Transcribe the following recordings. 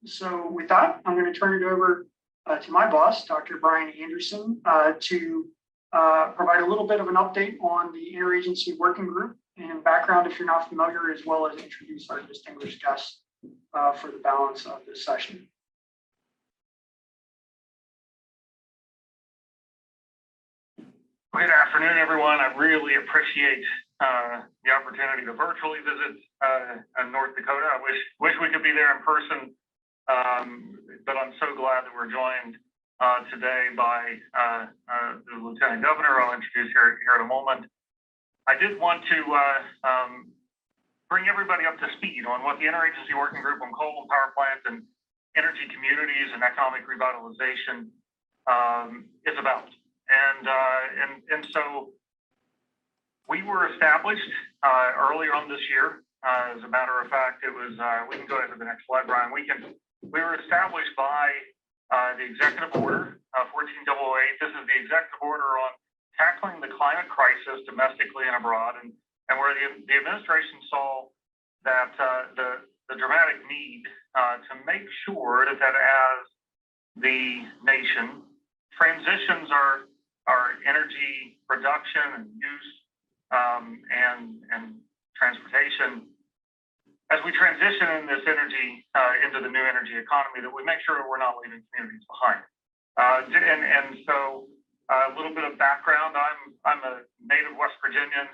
So with that, I'm going to turn it over to my boss, Dr. Brian Anderson, to provide a little bit of an update on the interagency working group and background if you're not familiar, as well as introduce our distinguished guests for the balance of this session. Good afternoon, everyone. I really appreciate the opportunity to virtually visit North Dakota. I wish we could be there in person, but I'm so glad that we're joined today by the Lieutenant Governor. I'll introduce here in a moment. I did want to bring everybody up to speed on what the Interagency Working Group on Coal and Power Plants and Energy Communities and Economic Revitalization is about. And so we were established earlier on this year. As a matter of fact, it was, we can go to the next slide, Brian. We were established by the Executive Order 14008. This is the Executive Order on tackling the climate crisis domestically and abroad, and where the administration saw that the dramatic need to make sure that as the nation transitions our energy production and use and transportation, as we transition in this energy into the new energy economy, that we make sure we're not leaving communities behind. And so a little bit of background: I'm a native West Virginian.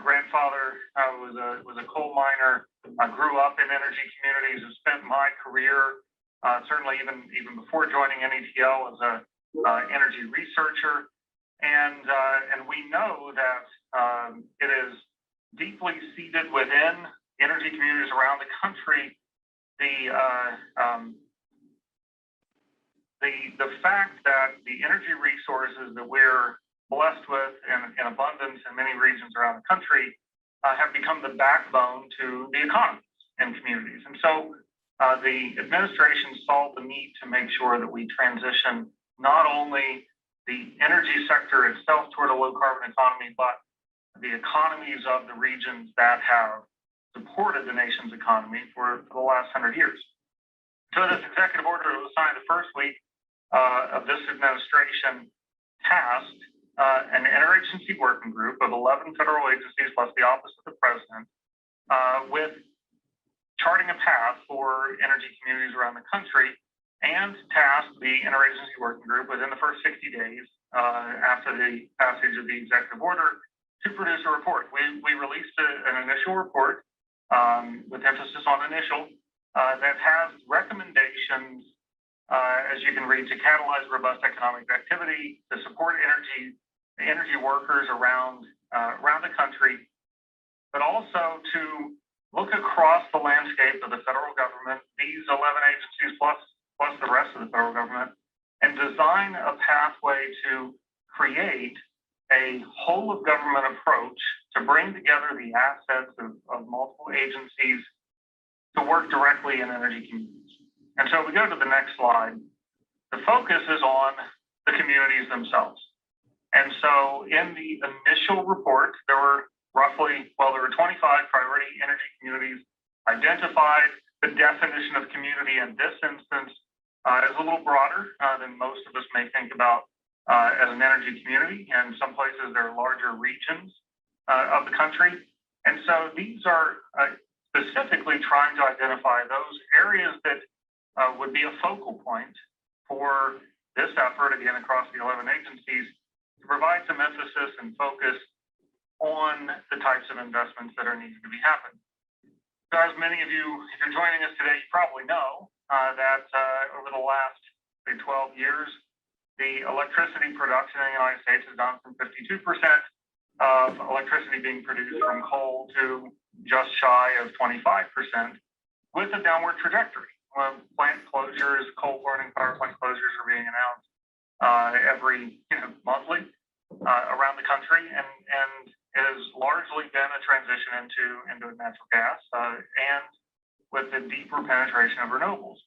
Grandfather was a coal miner. I grew up in energy communities and spent my career, certainly even before joining NETL, as a energy researcher. And we know that it is deeply seated within energy communities around the country, the fact that the energy resources that we're blessed with in abundance in many regions around the country have become the backbone to the economies in communities. And so the administration saw the need to make sure that we transition not only the energy sector itself toward a low carbon economy, but the economies of the regions that have supported the nation's economy for the last 100 years. So this executive order was signed the first week of this administration tasked an interagency working group of 11 federal agencies plus the Office of the President with charting a path for energy communities around the country, and tasked the interagency working group within the first 60 days after the passage of the executive order to produce a report. We released an initial report with emphasis on initial that has recommendations, as you can read, to catalyze robust economic activity, to support energy workers around the country, but also to look across the landscape of the federal government, these 11 agencies plus the rest of the federal government, and design a pathway to create a whole of government approach to bring together the assets of multiple agencies to work directly in energy communities. And so we go to the next slide. The focus is on the communities themselves. And so in the initial report, there were 25 priority energy communities identified. The definition of community in this instance is a little broader than most of us may think about as an energy community. And some places there are larger regions of the country. And so these are specifically trying to identify those areas that would be a focal point for this effort, again, across the 11 agencies, to provide some emphasis and focus on the types of investments that are needed to be happening. So as many of you, if you're joining us today, you probably know that over the last, say, 12 years, the electricity production in the United States has gone from 52% of electricity being produced from coal to just shy of 25%, with a downward trajectory. Plant closures, coal-burning power plant closures are being announced every monthly around the country, and it has largely been a transition into natural gas and with the deeper penetration of renewables.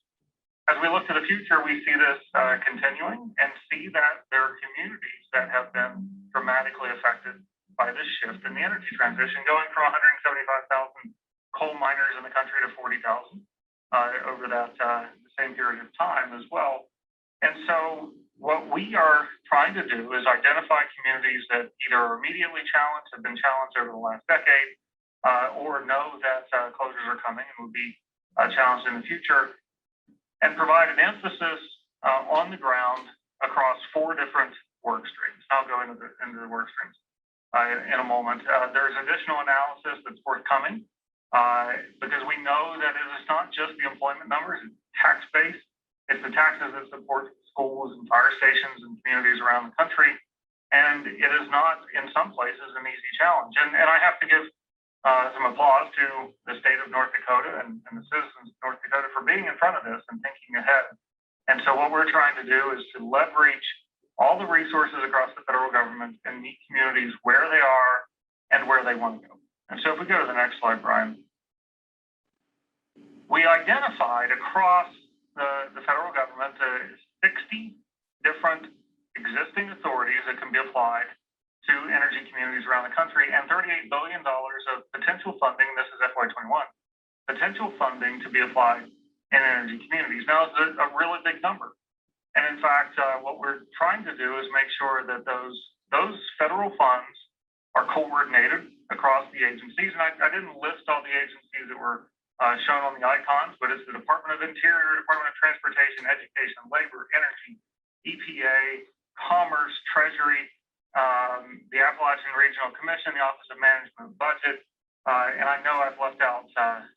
As we look to the future, we see this continuing and see that there are communities that have been dramatically affected by this shift in the energy transition, going from 175,000 coal miners in the country to 40,000. over that the same period of time as well. And so what we are trying to do is identify communities that either are immediately challenged, have been challenged over the last decade, or know that closures are coming and will be challenged in the future, and provide an emphasis on the ground across 4 different work streams. I'll go into the work streams in a moment. There's additional analysis that's forthcoming because we know that it is not just the employment numbers, it's tax-based. It's the taxes that support schools and fire stations and communities around the country. And it is not, in some places, an easy challenge. And I have to give some applause to the state of North Dakota and the citizens of North Dakota for being in front of this and thinking ahead. And so what we're trying to do is to leverage all the resources across the federal government and meet communities where they are and where they want to go. And so if we go to the next slide, Brian, we identified across the federal government 60 different existing authorities that can be applied to energy communities around the country, and $38 billion of potential funding, this is FY21, potential funding to be applied in energy communities. Now, it's a really big number. And in fact, what we're trying to do is make sure that those federal funds are coordinated across the agencies. And I didn't list all the agencies that were shown on the icons, but it's the Department of Interior, Department of Transportation, Education, Labor, Energy, EPA, Commerce, Treasury, the Appalachian Regional Commission, the Office of Management and Budget, and I know I've left out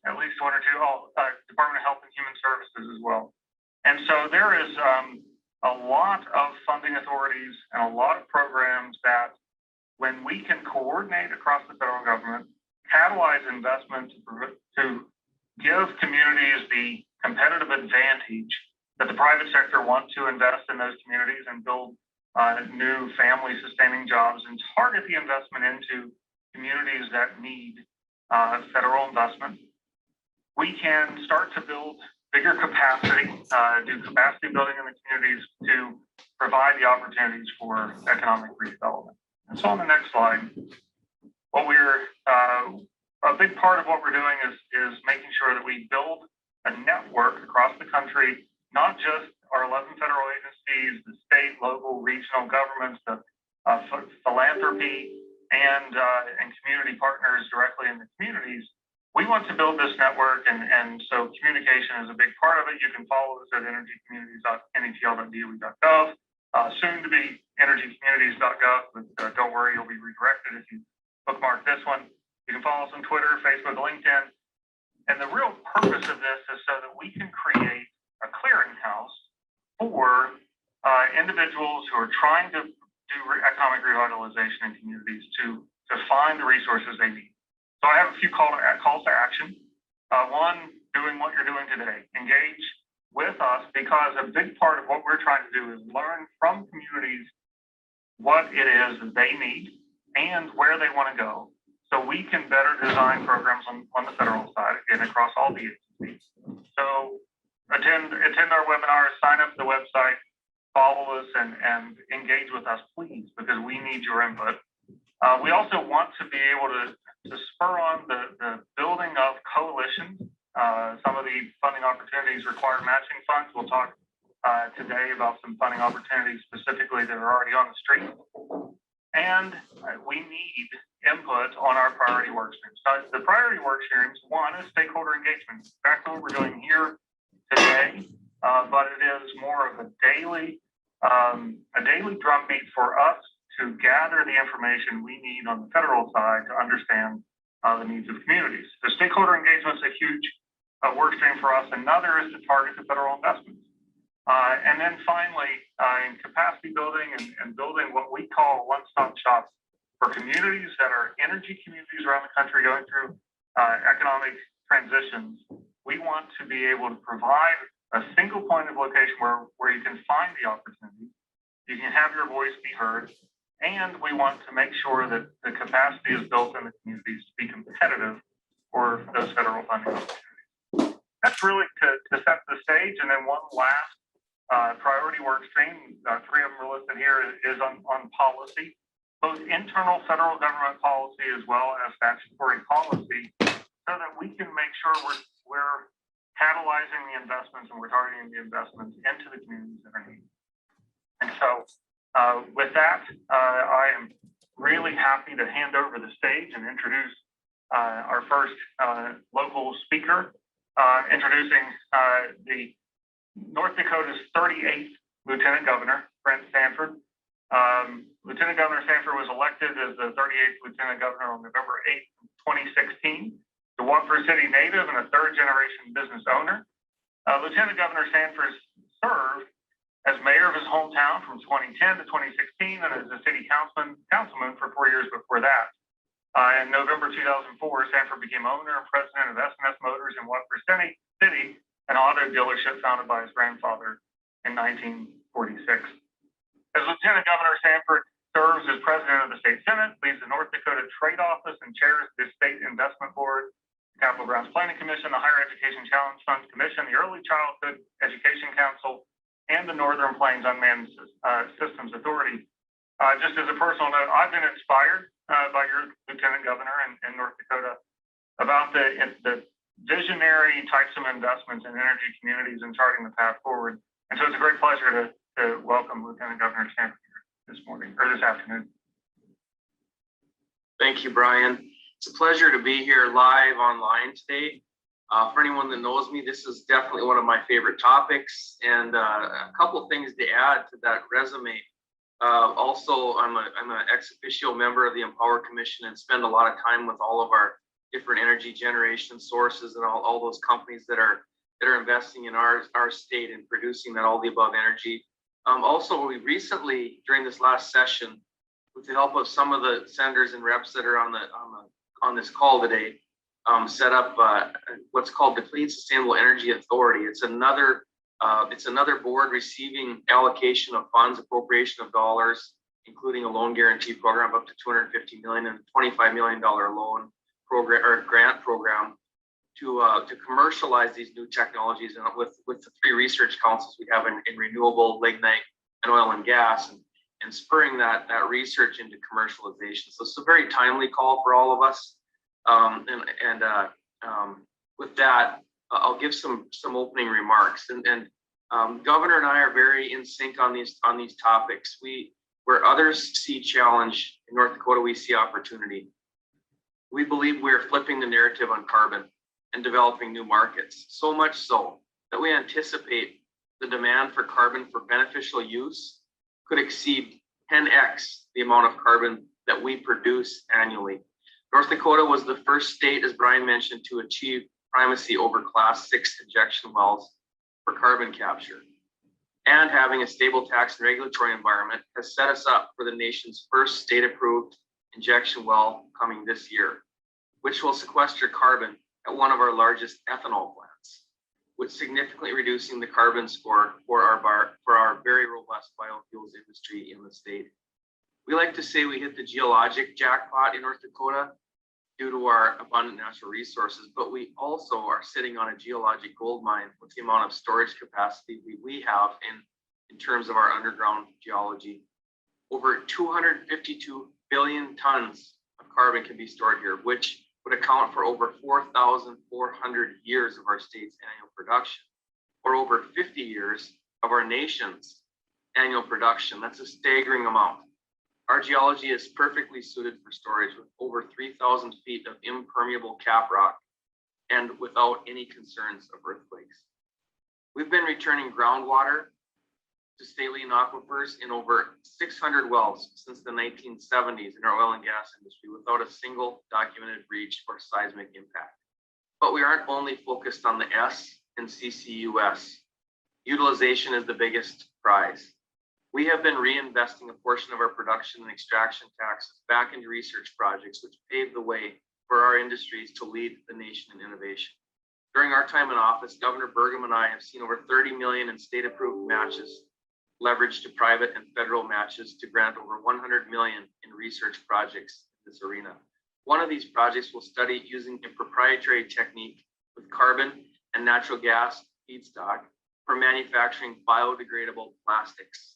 at least 1 or 2, Department of Health and Human Services as well. And so there is a lot of funding authorities and a lot of programs that, when we can coordinate across the federal government, catalyze investment to give communities the competitive advantage that the private sector wants to invest in those communities and build new family-sustaining jobs and target the investment into communities that need federal investment. We can start to build bigger capacity, do capacity building in the communities to provide the opportunities for economic redevelopment. And so on the next slide, what we're a big part of what we're doing is making sure that we build a network across the country, not just our 11 federal agencies, the state, local, regional governments, the philanthropy, and community partners directly in the communities. We want to build this network, and so communication is a big part of it. You can follow us at energycommunities.netl.doe.gov, soon to be energycommunities.gov, but don't worry, you'll be redirected if you bookmark this one. You can follow us on Twitter, Facebook, LinkedIn. And the real purpose of this is so that we can create a clearinghouse for individuals who are trying to do economic revitalization in communities to find the resources they need. So I have a few calls to action. One, doing what you're doing today. Engage with us, because a big part of what we're trying to do is learn from communities what it is that they need and where they want to go, so we can better design programs on the federal side, again, across all the agencies. So attend our webinars, sign up to the website, follow us, and engage with us, please, because we need your input. We also want to be able to spur on the building of coalitions. Some of the funding opportunities require matching funds. We'll talk today about some funding opportunities specifically that are already on the street. And we need input on our priority work streams. So the priority work streams, one is stakeholder engagement. Exactly what we're doing here today, but it is more of a daily drumbeat for us to gather the information we need on the federal side to understand the needs of communities. The stakeholder engagement is a huge work stream for us. Another is to target the federal investments. And then finally, in capacity building and building what we call a one-stop shop for communities that are energy communities around the country going through economic transitions, we want to be able to provide a single point of location where you can find the opportunity, you can have your voice be heard, and we want to make sure that the capacity is built in the communities to be competitive for those federal funding opportunities. That's really to set the stage. And then one last priority work stream, 3 of them are listed here, is on policy, both internal federal government policy as well as statutory policy, so that we can make sure we're catalyzing the investments, and we're targeting the investments into the communities that are needed. And so with that, I am really happy to hand over the stage and introduce our first local speaker, introducing the North Dakota's 38th Lieutenant Governor, Brent Sanford. Lieutenant Governor Sanford was elected as the 38th Lieutenant Governor on November 8th, 2016. The Watford City native and a third-generation business owner. Lieutenant Governor Sanford served as mayor of his hometown from 2010 to 2016 and as a city councilman for 4 years before that. In November 2004, Sanford became owner and president of S&S Motors in Watford City, an auto dealership founded by his grandfather in 1946. As Lieutenant Governor, Sanford serves as president of the state senate, leads the North Dakota Trade Office, and chairs the state investment board, the Capital Grounds Planning Commission, the Higher Education Challenge Fund Commission, the Early Childhood Education Council, and the Northern Plains Unmanned Systems Authority. Just as a personal note, I've been inspired by your Lieutenant Governor in North Dakota about the visionary types of investments in energy communities and charting the path forward. And so it's a great pleasure to welcome Lieutenant Governor Sanford here this morning or this afternoon. Thank you, Brian. It's a pleasure to be here live online today. For anyone that knows me, this is definitely one of my favorite topics, and a couple of things to add to that resume. Also, I'm an ex officio member of the Empower Commission and spend a lot of time with all of our different energy generation sources and all those companies that are investing in our state and producing that all the above energy. Also, we recently, during this last session, with the help of some of the senators and reps that are on this call today, set up what's called the Clean Sustainable Energy Authority. It's another board receiving allocation of funds, appropriation of dollars, including a loan guarantee program of up to $250 million and $25 million loan program or grant program to commercialize these new technologies, and with the 3 research councils we have in renewable, lignite, and oil and gas, and spurring that research into commercialization. So it's a very timely call for all of us. With that, I'll give some opening remarks. And Governor and I are very in sync on these topics. Where others see challenge, in North Dakota, we see opportunity. We believe we're flipping the narrative on carbon and developing new markets, so much so that we anticipate the demand for carbon for beneficial use could exceed 10x the amount of carbon that we produce annually. North Dakota was the first state, as Brian mentioned, to achieve primacy over Class 6 injection wells for carbon capture. And having a stable tax and regulatory environment has set us up for the nation's first state-approved injection well coming this year, which will sequester carbon at one of our largest ethanol plants, with significantly reducing the carbon score for our very robust biofuels industry in the state. We like to say we hit the geologic jackpot in North Dakota due to our abundant natural resources, but we also are sitting on a geologic gold mine with the amount of storage capacity we have in terms of our underground geology. Over 252 billion tons of carbon can be stored here, which would account for over 4,400 years of our state's annual production, or over 50 years of our nation's annual production. That's a staggering amount. Our geology is perfectly suited for storage, with over 3,000 feet of impermeable cap rock and without any concerns of earthquakes. We've been returning groundwater to saline aquifers in over 600 wells since the 1970s in our oil and gas industry without a single documented breach or seismic impact. But we aren't only focused on the S and CCUS. Utilization is the biggest prize. We have been reinvesting a portion of our production and extraction taxes back into research projects, which paved the way for our industries to lead the nation in innovation. During our time in office, Governor Burgum and I have seen over 30 million in state-approved matches leveraged to private and federal matches to grant over 100 million in research projects in this arena. One of these projects will study using a proprietary technique with carbon and natural gas feedstock for manufacturing biodegradable plastics.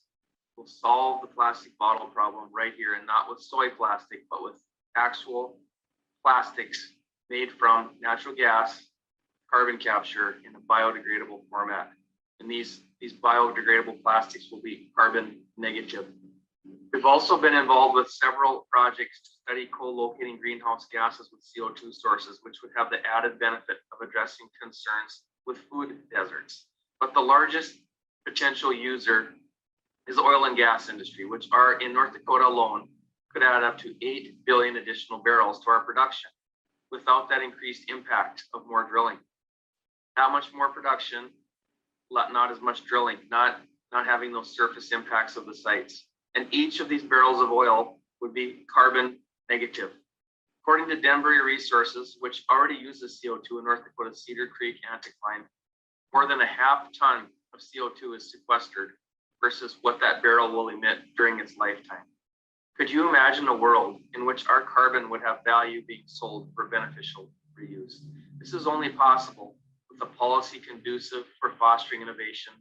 We'll solve the plastic bottle problem right here, and not with soy plastic, but with actual plastics made from natural gas, carbon capture in a biodegradable format. And these biodegradable plastics will be carbon negative. We've also been involved with several projects to study co-locating greenhouse gases with CO2 sources, which would have the added benefit of addressing concerns with food deserts. But the largest potential user is the oil and gas industry, which are in North Dakota alone could add up to 8 billion additional barrels to our production without that increased impact of more drilling. Not much more production, not as much drilling, not having those surface impacts of the sites. And each of these barrels of oil would be carbon negative. According to Denbury Resources, which already uses CO2 in North Dakota's Cedar Creek anticline, more than a half ton of CO2 is sequestered versus what that barrel will emit during its lifetime. Could you imagine a world in which our carbon would have value being sold for beneficial reuse? This is only possible with a policy conducive for fostering innovation,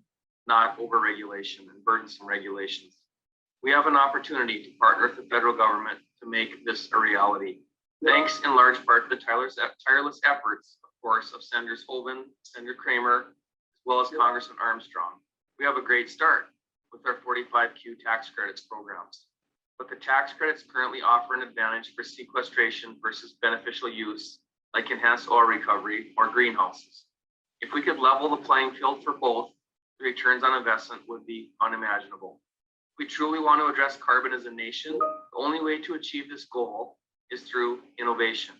not overregulation and burdensome regulations. We have an opportunity to partner with the federal government to make this a reality. Thanks in large part to the tireless efforts, of course, of Senators Hoven, Senator Kramer, as well as Congressman Armstrong. We have a great start with our 45Q tax credits programs. But the tax credits currently offer an advantage for sequestration versus beneficial use, like enhanced oil recovery or greenhouses. If we could level the playing field for both, the returns on investment would be unimaginable. If we truly want to address carbon as a nation, the only way to achieve this goal is through innovation.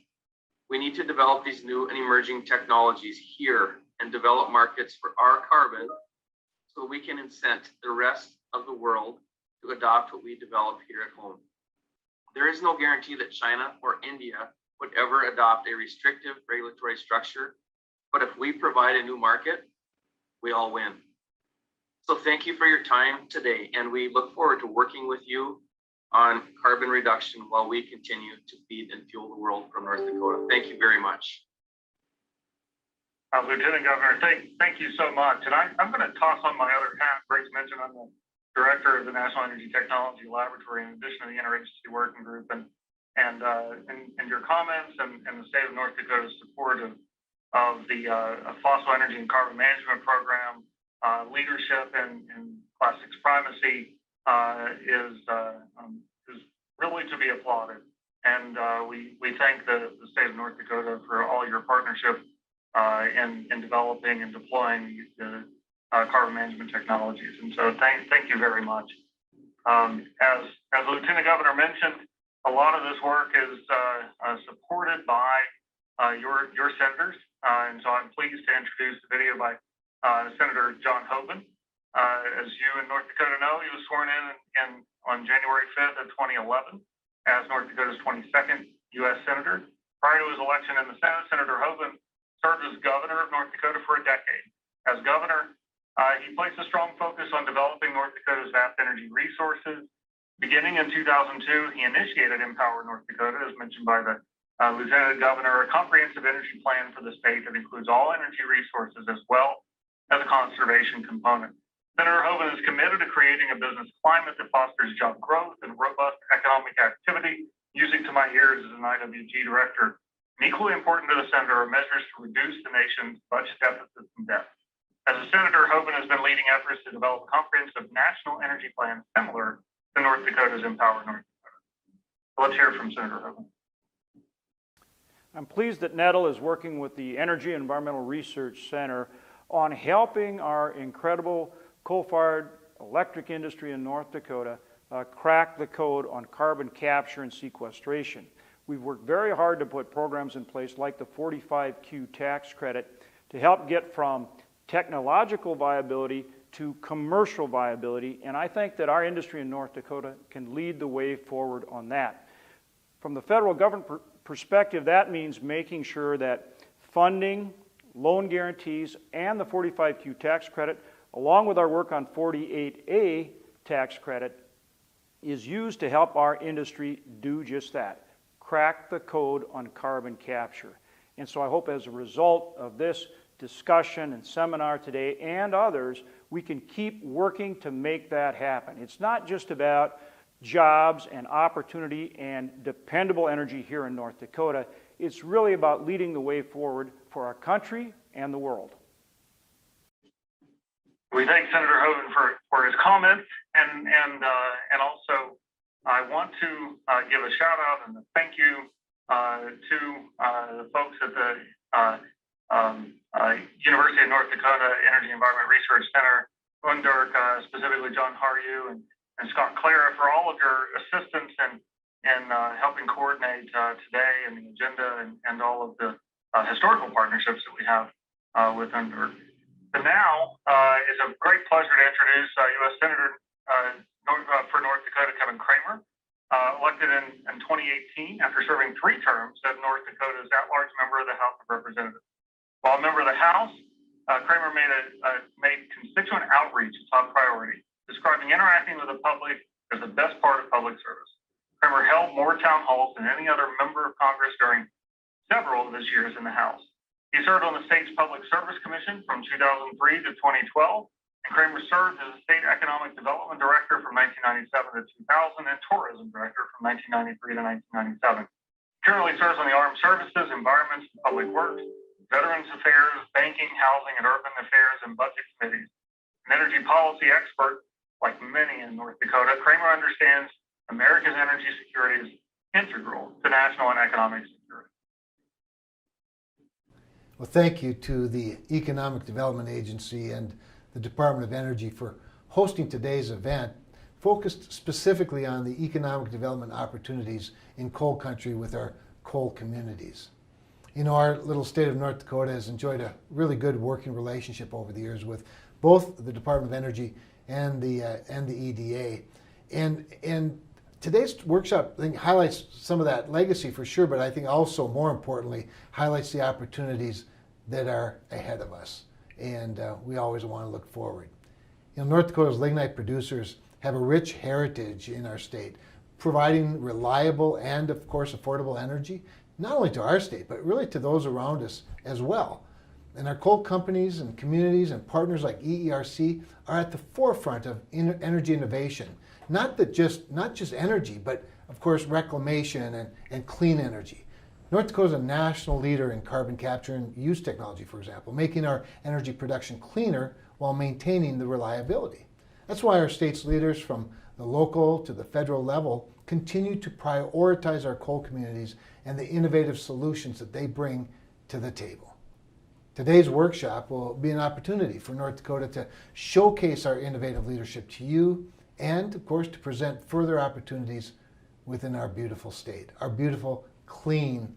We need to develop these new and emerging technologies here and develop markets for our carbon so we can incent the rest of the world to adopt what we develop here at home. There is no guarantee that China or India would ever adopt a restrictive regulatory structure, but if we provide a new market, we all win. So thank you for your time today, and we look forward to working with you on carbon reduction while we continue to feed and fuel the world from North Dakota. Thank you very much. Lieutenant Governor, thank you so much. And I'm going to toss on my other hat. Grace mentioned I'm the director of the National Energy Technology Laboratory in addition to the Interagency Working Group. And your comments and the state of North Dakota's support of the fossil energy and carbon management program, leadership in plastics primacy is really to be applauded. And we thank the state of North Dakota for all your partnership in developing and deploying the carbon management technologies. And so thank you very much. As the Lieutenant Governor mentioned, a lot of this work is supported by your senators. And so I'm pleased to introduce the video by Senator John Hoven. As you in North Dakota know, he was sworn in on January 5th of 2011 as North Dakota's 22nd U.S. Senator. Prior to his election in the Senate, Senator Hoven served as governor of North Dakota for a decade. As governor, he placed a strong focus on developing North Dakota's vast energy resources. Beginning in 2002, he initiated Empower North Dakota, as mentioned by the Lieutenant Governor, a comprehensive energy plan for the state that includes all energy resources as well as a conservation component. Senator Hoven is committed to creating a business climate that fosters job growth and robust economic activity. Music to my ears as an IWG director. And equally important to the senator are measures to reduce the nation's budget deficits and debt. As a senator, Hoven has been leading efforts to develop a comprehensive national energy plan similar to North Dakota's Empower North Dakota. So let's hear from Senator Hoven. I'm pleased that NETL is working with the Energy and Environmental Research Center on helping our incredible coal-fired electric industry in North Dakota crack the code on carbon capture and sequestration. We've worked very hard to put programs in place like the 45Q tax credit to help get from technological viability to commercial viability, and I think that our industry in North Dakota can lead the way forward on that. From the federal government perspective, that means making sure that funding, loan guarantees, and the 45Q tax credit, along with our work on 48A tax credit, is used to help our industry do just that, crack the code on carbon capture. And so I hope as a result of this discussion and seminar today and others, we can keep working to make that happen. It's not just about jobs and opportunity and dependable energy here in North Dakota. It's really about leading the way forward for our country, and the world. We thank Senator Hoeven for his comments, and also I want to give a shout out and a thank you to the folks at the University of North Dakota Energy Environment Research Center, Undurk, specifically John Haryu and Scott Clara, for all of your assistance in helping coordinate today and the agenda and all of the historical partnerships that we have with Undurk. But now it's a great pleasure to introduce U.S. Senator for North Dakota, Kevin Kramer, elected in 2018 after serving 3 terms as North Dakota's at-large member of the House of Representatives. While a member of the House, Kramer made constituent outreach a top priority, describing interacting with the public as the best part of public service. Kramer held more town halls than any other member of Congress during several of his years in the House. He served on the state's Public Service Commission from 2003 to 2012, and Kramer served as the State Economic Development Director from 1997 to 2000 and Tourism Director from 1993 to 1997. He currently serves on the Armed Services, Environments, and Public Works, Veterans Affairs, Banking, Housing, and Urban Affairs and Budget Committees. An energy policy expert, like many in North Dakota, Kramer understands America's energy security is integral to national and economic security. Well, thank you to the Economic Development Agency and the Department of Energy for hosting today's event, focused specifically on the economic development opportunities in coal country with our coal communities. You know, our little state of North Dakota has enjoyed a really good working relationship over the years with both the Department of Energy and the EDA. And today's workshop, I think, highlights some of that legacy for sure, but I think also, more importantly, highlights the opportunities that are ahead of us. And we always want to look forward. You know, North Dakota's lignite producers have a rich heritage in our state, providing reliable and, of course, affordable energy, not only to our state, but really to those around us as well. And our coal companies and communities and partners like EERC are at the forefront of energy innovation. Not just energy, but of course reclamation and clean energy. North Dakota is a national leader in carbon capture and use technology, for example, making our energy production cleaner while maintaining the reliability. That's why our state's leaders from the local to the federal level continue to prioritize our coal communities and the innovative solutions that they bring to the table. Today's workshop will be an opportunity for North Dakota to showcase our innovative leadership to you and, of course, to present further opportunities within our beautiful state, our beautiful, clean,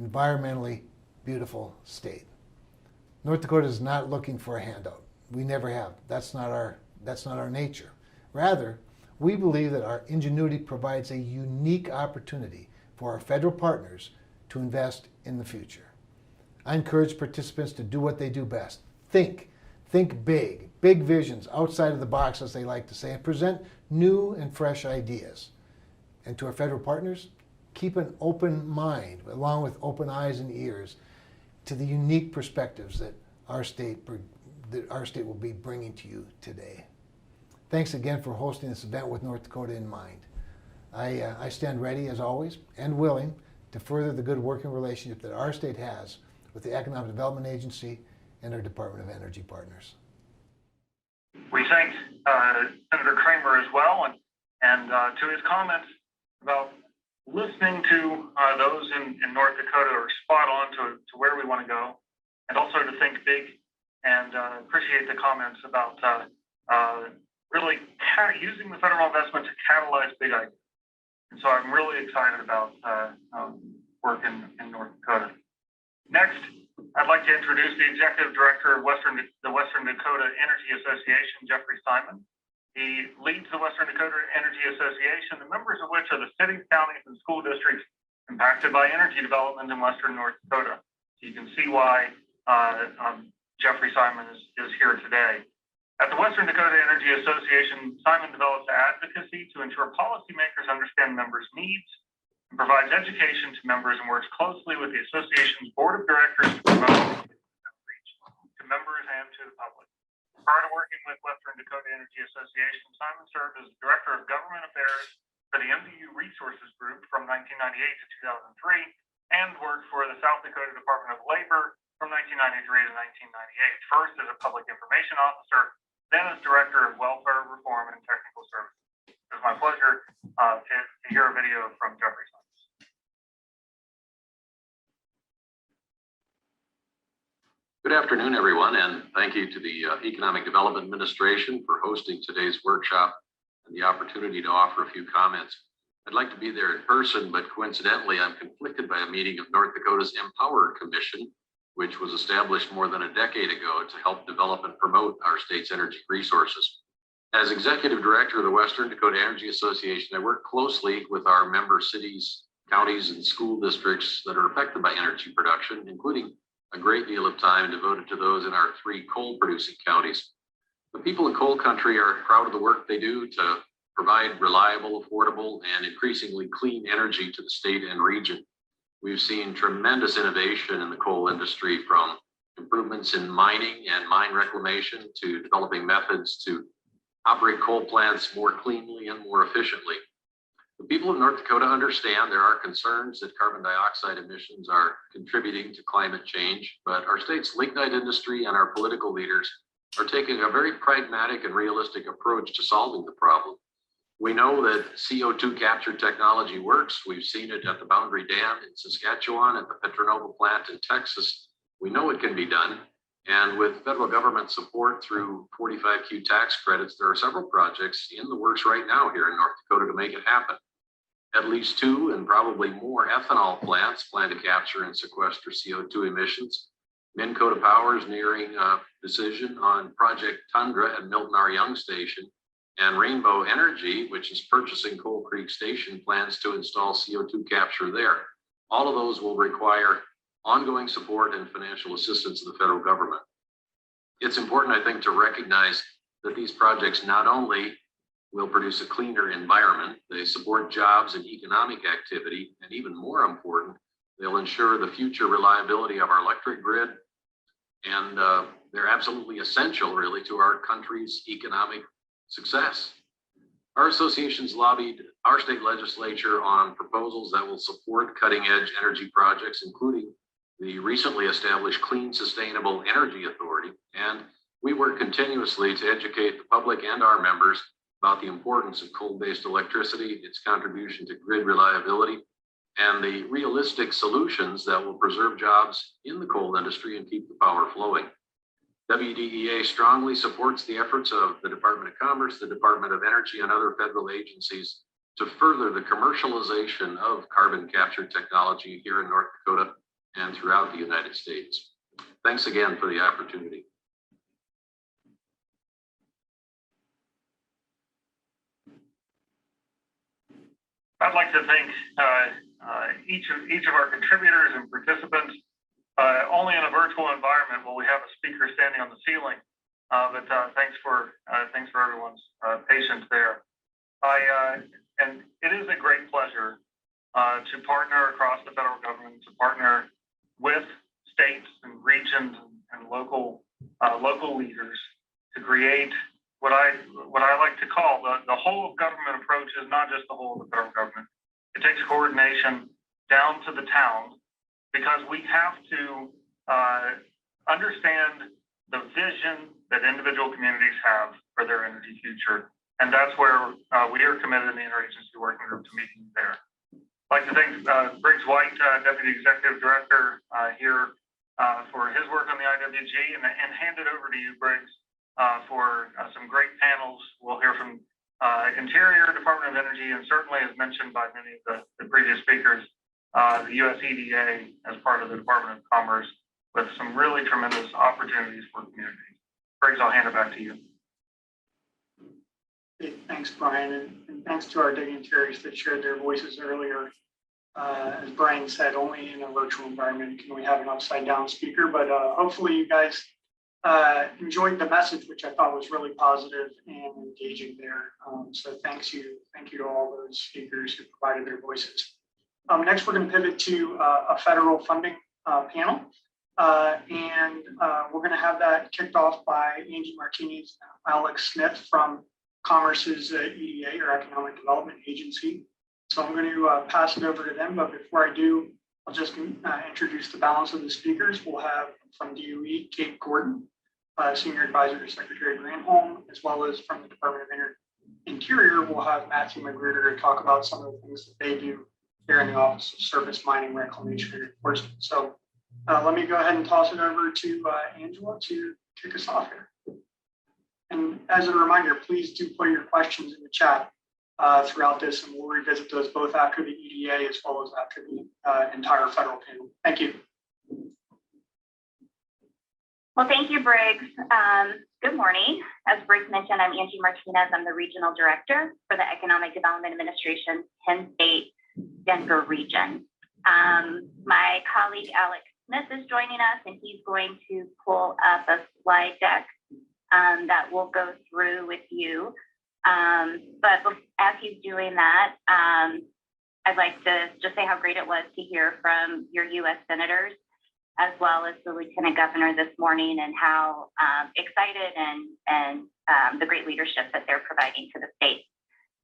environmentally beautiful state. North Dakota is not looking for a handout. We never have. That's not our nature. Rather, we believe that our ingenuity provides a unique opportunity for our federal partners to invest in the future. I encourage participants to do what they do best. Think big visions outside of the box, as they like to say, and present new and fresh ideas. And to our federal partners, keep an open mind, along with open eyes and ears, to the unique perspectives that our state will be bringing to you today. Thanks again for hosting this event with North Dakota in mind. I stand ready, as always, and willing to further the good working relationship that our state has with the Economic Development Agency and our Department of Energy partners. We thank Senator Kramer as well, and to his comments about listening to those in North Dakota are spot on to where we want to go, and also to think big, and appreciate the comments about really using the federal investment to catalyze big ideas. And so I'm really excited about work in North Dakota. Next, I'd like to introduce the Executive Director of the Western Dakota Energy Association, Jeffrey Simon. He leads the Western Dakota Energy Association, the members of which are the cities, counties, and school districts impacted by energy development in Western North Dakota. So you can see why Jeffrey Simon is here today. At the Western Dakota Energy Association, Simon develops advocacy to ensure policymakers understand members' needs and provides education to members and works closely with the association's board of directors to promote outreach to members and to the public. Prior to working with Western Dakota Energy Association, Simon served as Director of Government Affairs for the MDU Resources Group from 1998 to 2003 and worked for the South Dakota Department of Labor from 1993 to 1998. First as a public information officer, then as Director of Welfare Reform and Technical Services. It's my pleasure to hear a video from Jeffrey. Good afternoon, everyone, and thank you to the Economic Development Administration for hosting today's workshop and the opportunity to offer a few comments. I'd like to be there in person, but coincidentally, I'm conflicted by a meeting of North Dakota's Empower Commission, which was established more than a decade ago to help develop and promote our state's energy resources. As Executive Director of the Western Dakota Energy Association, I work closely with our member cities, counties, and school districts that are affected by energy production, including a great deal of time devoted to those in our 3 coal-producing counties. The people in coal country are proud of the work they do to provide reliable, affordable, and increasingly clean energy to the state and region. We've seen tremendous innovation in the coal industry, from improvements in mining and mine reclamation to developing methods to operate coal plants more cleanly and more efficiently. The people of North Dakota understand there are concerns that carbon dioxide emissions are contributing to climate change, but our state's lignite industry and our political leaders are taking a very pragmatic and realistic approach to solving the problem. We know that CO2 capture technology works. We've seen it at the Boundary Dam in Saskatchewan, at the Petronova plant in Texas. We know it can be done. And with federal government support through 45Q tax credits, there are several projects in the works right now here in North Dakota to make it happen. At least 2 and probably more ethanol plants plan to capture and sequester CO2 emissions. Minn Kota Power is nearing a decision on Project Tundra at Milton R. Young Station, and Rainbow Energy, which is purchasing Coal Creek Station, plans to install CO2 capture there. All of those will require ongoing support and financial assistance of the federal government. It's important, I think, to recognize that these projects not only will produce a cleaner environment, they support jobs and economic activity, and even more important, they'll ensure the future reliability of our electric grid, and they're absolutely essential, really, to our country's economic success. Our associations lobbied our state legislature on proposals that will support cutting-edge energy projects, including the recently established Clean Sustainable Energy Authority, and we work continuously to educate the public and our members about the importance of coal-based electricity, its contribution to grid reliability, and the realistic solutions that will preserve jobs in the coal industry and keep the power flowing. WDEA strongly supports the efforts of the Department of Commerce, the Department of Energy, and other federal agencies to further the commercialization of carbon capture technology here in North Dakota and throughout the United States. Thanks again for the opportunity. I'd like to thank each of our contributors and participants. Only in a virtual environment will we have a speaker standing on the ceiling, but thanks for everyone's patience there. And it is a great pleasure to partner across the federal government, to partner with states and regions and local leaders to create what I like to call the whole of government approach. Is not just the whole of the federal government. It takes coordination down to the town, because we have to understand the vision that individual communities have for their energy future. And that's where we are committed in the Interagency Working Group to meeting there. I'd like to thank Briggs White, Deputy Executive Director here for his work on the IWG, and hand it over to you, Briggs, for some great panels. We'll hear from Interior, Department of Energy, and certainly, as mentioned by many of the previous speakers, the US EDA as part of the Department of Commerce, with some really tremendous opportunities for communities. Briggs, I'll hand it back to you. Thanks, Brian, and thanks to our dignitaries that shared their voices earlier. As Brian said, only in a virtual environment can we have an upside down speaker, but hopefully you guys enjoyed the message, which I thought was really positive and engaging there. So thank you to all those speakers who provided their voices. Next, we're going to pivot to a federal funding panel, and we're going to have that kicked off by Angie Martinez, Alex Smith from Commerce's EDA, or Economic Development Agency. So I'm going to pass it over to them, but before I do, I'll just introduce the balance of the speakers. We'll have from DOE, Kate Gordon, Senior Advisor to Secretary Granholm, as well as from the Department of Interior, we'll have Matthew Magruder to talk about some of the things that they do here in the Office of Surface Mining, Reclamation, and Enforcement. So let me go ahead and toss it over to Angela to kick us off here. And as a reminder, please do put your questions in the chat throughout this, and we'll revisit those both after the EDA as well as after the entire federal panel. Thank you. Well, thank you, Briggs. Good morning. As Briggs mentioned, I'm Angie Martinez. I'm the Regional Director for the Economic Development Administration's 10-state Denver region. My colleague, Alex Smith, is joining us, and he's going to pull up a slide deck that we'll go through with you. But as he's doing that, I'd like to just say how great it was to hear from your U.S. senators, as well as the Lieutenant Governor this morning, and how excited and the great leadership that they're providing to the state.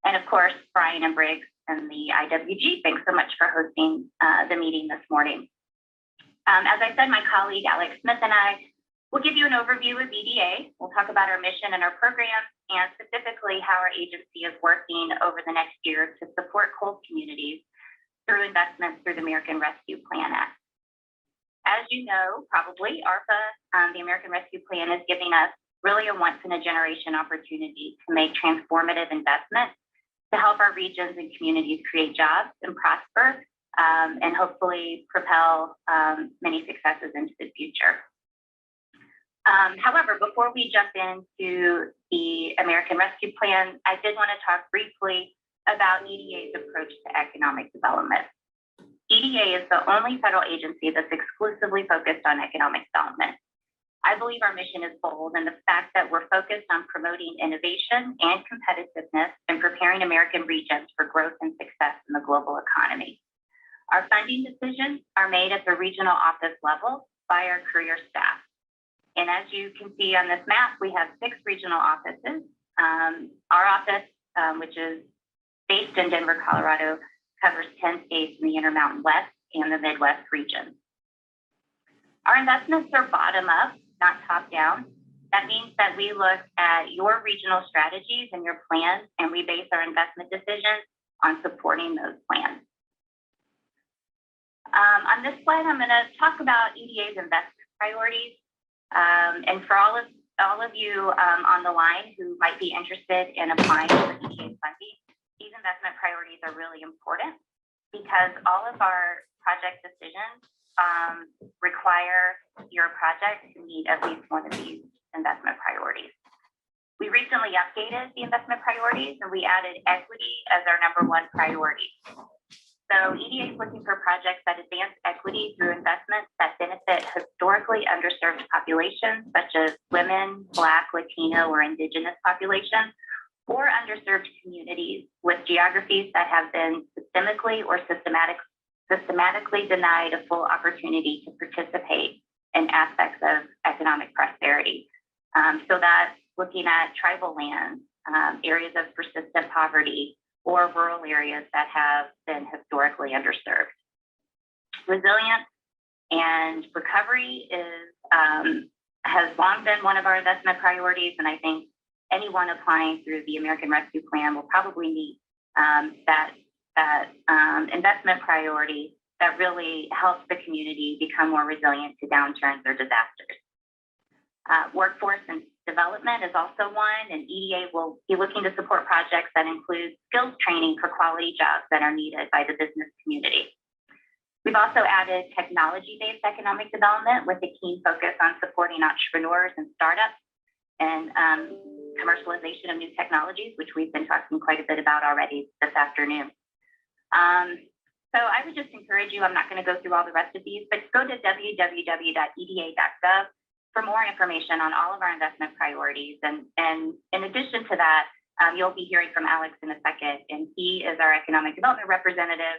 And of course, Brian and Briggs and the IWG, thanks so much for hosting the meeting this morning. As I said, my colleague Alex Smith and I will give you an overview of EDA. We'll talk about our mission and our program, and specifically how our agency is working over the next year to support coal communities through investments through the American Rescue Plan Act. As you know, probably, ARPA, the American Rescue Plan, is giving us really a once-in-a-generation opportunity to make transformative investments to help our regions and communities create jobs and prosper, and hopefully propel many successes into the future. However, before we jump into the American Rescue Plan, I did want to talk briefly about EDA's approach to economic development. EDA is the only federal agency that's exclusively focused on economic development. I believe our mission is bold, and the fact that we're focused on promoting innovation and competitiveness and preparing American regions for growth and success in the global economy. Our funding decisions are made at the regional office level by our career staff. And as you can see on this map, we have 6 regional offices. Our office, which is based in Denver, Colorado, covers 10 states in the Intermountain West and the Midwest region. Our investments are bottom up, not top down. That means that we look at your regional strategies and your plans, and we base our investment decisions on supporting those plans. On this slide, I'm going to talk about EDA's investment priorities. And for all of you on the line who might be interested in applying for EDA funding, these investment priorities are really important because all of our project decisions require your project to meet at least one of these investment priorities. We recently updated the investment priorities, and we added equity as our #1 priority. So EDA is looking for projects that advance equity through investments that benefit historically underserved populations, such as women, Black, Latino, or Indigenous populations, or underserved communities with geographies that have been systemically or systematically denied a full opportunity to participate in aspects of economic prosperity. So that's looking at tribal lands, areas of persistent poverty, or rural areas that have been historically underserved. Resilience and recovery has long been one of our investment priorities, and I think anyone applying through the American Rescue Plan will probably meet that investment priority that really helps the community become more resilient to downturns or disasters. Workforce and development is also one, and EDA will be looking to support projects that include skills training for quality jobs that are needed by the business community. We've also added technology-based economic development with a keen focus on supporting entrepreneurs and startups and commercialization of new technologies, which we've been talking quite a bit about already this afternoon. So I would just encourage you, I'm not going to go through all the rest of these, but go to www.eda.gov for more information on all of our investment priorities. And in addition to that, you'll be hearing from Alex in a second, and he is our economic development representative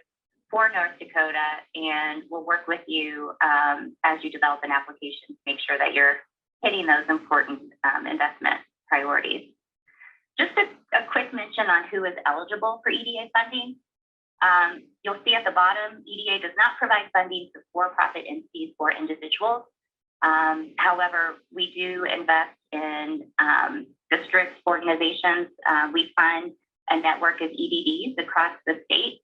for North Dakota, and we'll work with you as you develop an application to make sure that you're hitting those important investment priorities. Just a quick mention on who is eligible for EDA funding. You'll see at the bottom, EDA does not provide funding to for-profit entities or individuals. However, we do invest in districts, organizations. We fund a network of EDDs across the state,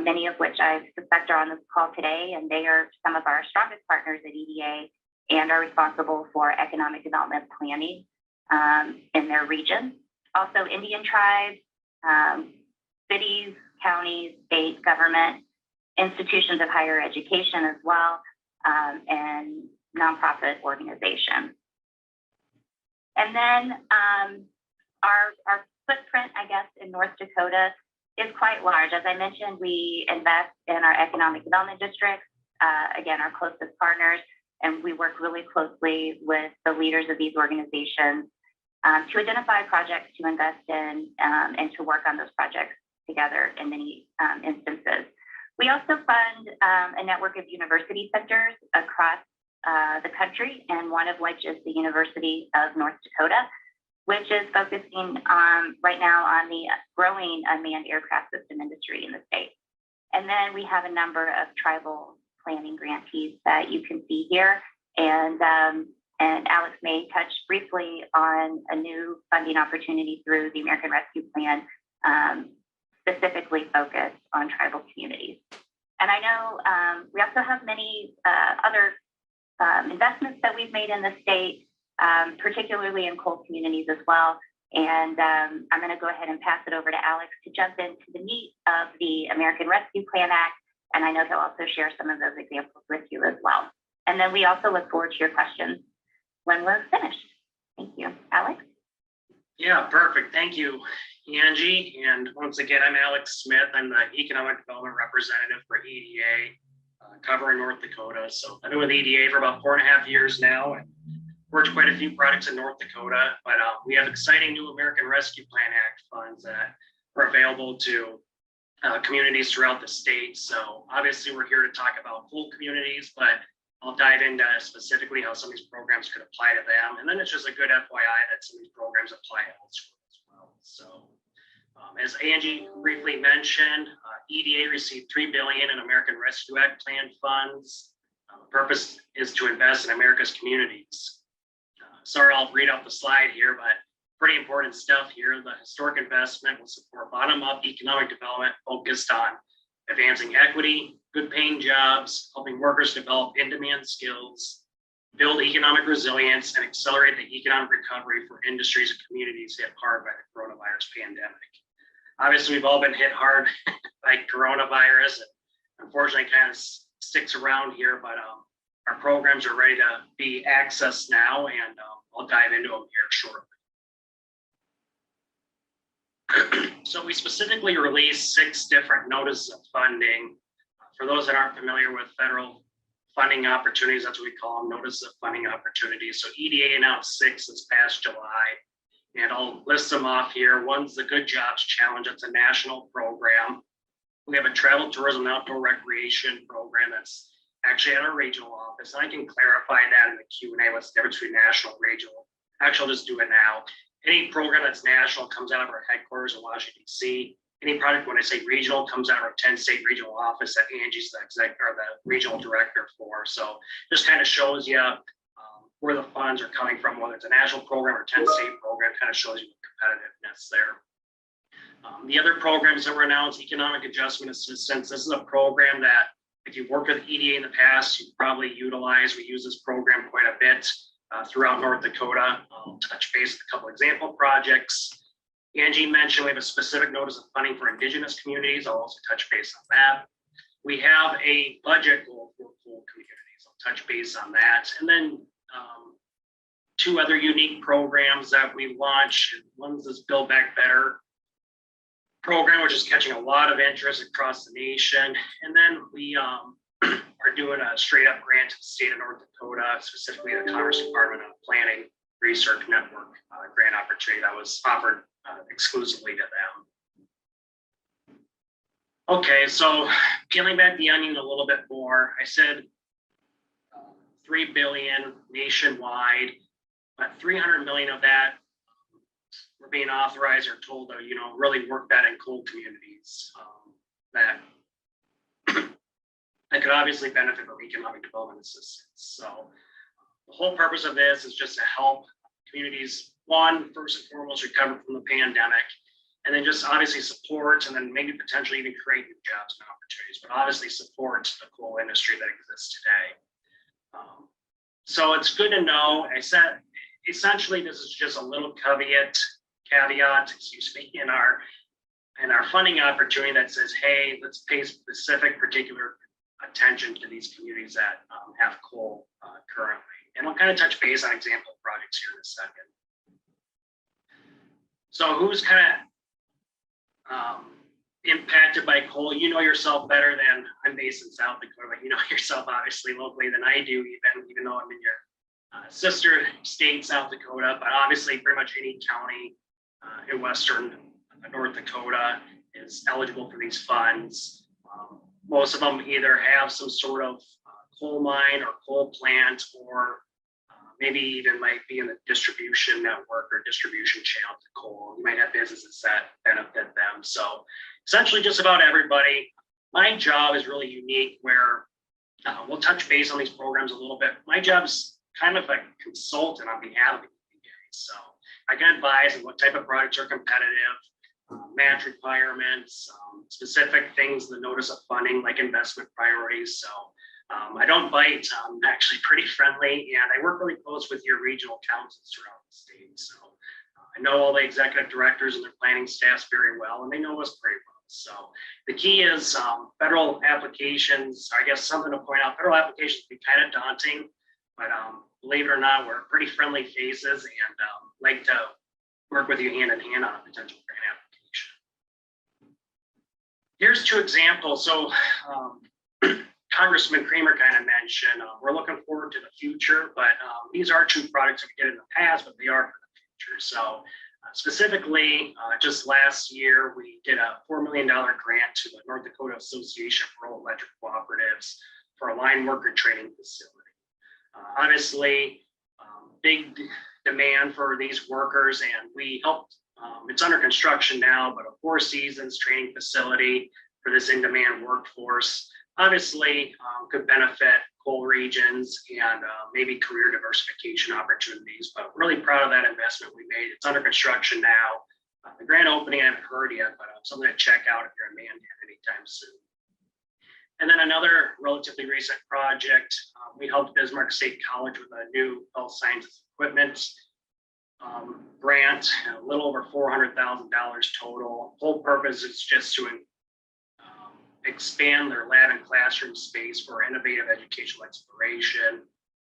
many of which I suspect are on this call today, and they are some of our strongest partners at EDA and are responsible for economic development planning in their region. Also, Indian tribes, cities, counties, state government, institutions of higher education as well, and nonprofit organizations. And then our footprint, I guess, in North Dakota is quite large. As I mentioned, we invest in our economic development districts, again, our closest partners, and we work really closely with the leaders of these organizations to identify projects to invest in and to work on those projects together in many instances. We also fund a network of university centers across the country, and one of which is the University of North Dakota, which is focusing right now on the growing unmanned aircraft system industry in the state. And then we have a number of tribal planning grantees that you can see here. And Alex may touch briefly on a new funding opportunity through the American Rescue Plan, specifically focused on tribal communities. And I know we also have many other investments that we've made in the state, particularly in coal communities as well. And I'm going to go ahead and pass it over to Alex to jump into the meat of the American Rescue Plan Act. And I know he'll also share some of those examples with you as well. And then we also look forward to your questions when we're finished. Thank you. Alex? Yeah, perfect. Thank you, Angie. And once again, I'm Alex Smith. I'm the Economic Development Representative for EDA, covering North Dakota. So I've been with EDA for about 4.5 years now, and worked quite a few projects in North Dakota. But we have exciting new American Rescue Plan Act funds that are available to communities throughout the state. So obviously we're here to talk about full communities, but I'll dive into specifically how some of these programs could apply to them. And then it's just a good FYI that some of these programs apply elsewhere as well. So as Angie briefly mentioned, EDA received $3 billion in American Rescue Act plan funds. The purpose is to invest in America's communities. Sorry, I'll read out the slide here, but pretty important stuff here. The historic investment will support bottom-up economic development focused on advancing equity, good paying jobs, helping workers develop in-demand skills, build economic resilience, and accelerate the economic recovery for industries and communities hit hard by the coronavirus pandemic. Obviously, we've all been hit hard by coronavirus, and unfortunately kind of sticks around here, but our programs are ready to be accessed now, and I'll dive into them here shortly. So we specifically released 6 different notices of funding. For those that aren't familiar with federal funding opportunities, that's what we call them, notices of funding opportunities. So EDA announced 6 this past July, and I'll list them off here. One's the Good Jobs Challenge. It's a national program. We have a travel, tourism, and outdoor recreation program that's actually at our regional office. And I can clarify that in the Q&A, what's the difference between national and regional. Actually, I'll just do it now. Any program that's national comes out of our headquarters in Washington, D.C. Any project, when I say regional, comes out of our 10-state regional office that Angie's the regional director for. So just kind of shows you where the funds are coming from, whether it's a national program or 10-state program, kind of shows you the competitiveness there. The other programs that were announced, Economic Adjustment Assistance. This is a program that if you've worked with EDA in the past, you probably utilize. We use this program quite a bit throughout North Dakota. I'll touch base with a couple example projects. Angie mentioned we have a specific notice of funding for Indigenous communities. I'll also touch base on that. We have a budget goal for full communities. I'll touch base on that. And then 2 other unique programs that we launched. One's this Build Back Better program, which is catching a lot of interest across the nation. And then we are doing a straight up grant to the state of North Dakota, specifically the Commerce Department of Planning Research Network grant opportunity that was offered exclusively to them. Okay, so peeling back the onion a little bit more, I said $3 billion nationwide, but $300 million of that we're being authorized or told to, really work that in coal communities. that that could obviously benefit from economic development assistance. So the whole purpose of this is just to help communities, one, first and foremost, recover from the pandemic, and then just obviously support and then maybe potentially even create new jobs and opportunities, but obviously support the coal industry that exists today. So it's good to know. I said, essentially, this is just a little caveat, excuse me, in our funding opportunity that says, hey, let's pay specific particular attention to these communities that have coal currently. And I'll kind of touch base on example projects here in a second. So who's kind of impacted by coal? You know yourself better than I'm based in South Dakota, but you know yourself obviously locally than I do, even though I'm in your sister state, South Dakota, but obviously pretty much any county in Western North Dakota is eligible for these funds. Most of them either have some sort of coal mine or coal plant, or maybe even might be in the distribution network or distribution channel to coal. You might have businesses that benefit them. So essentially just about everybody. My job is really unique where we'll touch base on these programs a little bit. My job's kind of a consultant on behalf of you guys. So I can advise on what type of projects are competitive, match requirements, specific things, the notice of funding, like investment priorities. So I don't bite. I'm actually pretty friendly, and I work really close with your regional councils throughout the state. So I know all the executive directors and their planning staffs very well, and they know us pretty well. So the key is federal applications. I guess something to point out, federal applications can be kind of daunting, but believe it or not, we're pretty friendly faces and like to work with you hand in hand on a potential grant application. Here's two examples. So Congressman Kramer kind of mentioned, we're looking forward to the future, but these are two projects that we did in the past, but they are for the future. So specifically, just last year, we did a $4 million grant to the North Dakota Association for Rural Electric Cooperatives for a line worker training facility. Obviously, big demand for these workers, and we helped, it's under construction now, but a 4 seasons training facility for this in-demand workforce. Obviously, could benefit coal regions and maybe career diversification opportunities, but really proud of that investment we made. It's under construction now. The grand opening I haven't heard yet, but something to check out if you're in Mandan anytime soon. And then another relatively recent project, we helped Bismarck State College with a new health sciences equipment grant, a little over $400,000 total. Whole purpose is just to expand their lab and classroom space for innovative educational exploration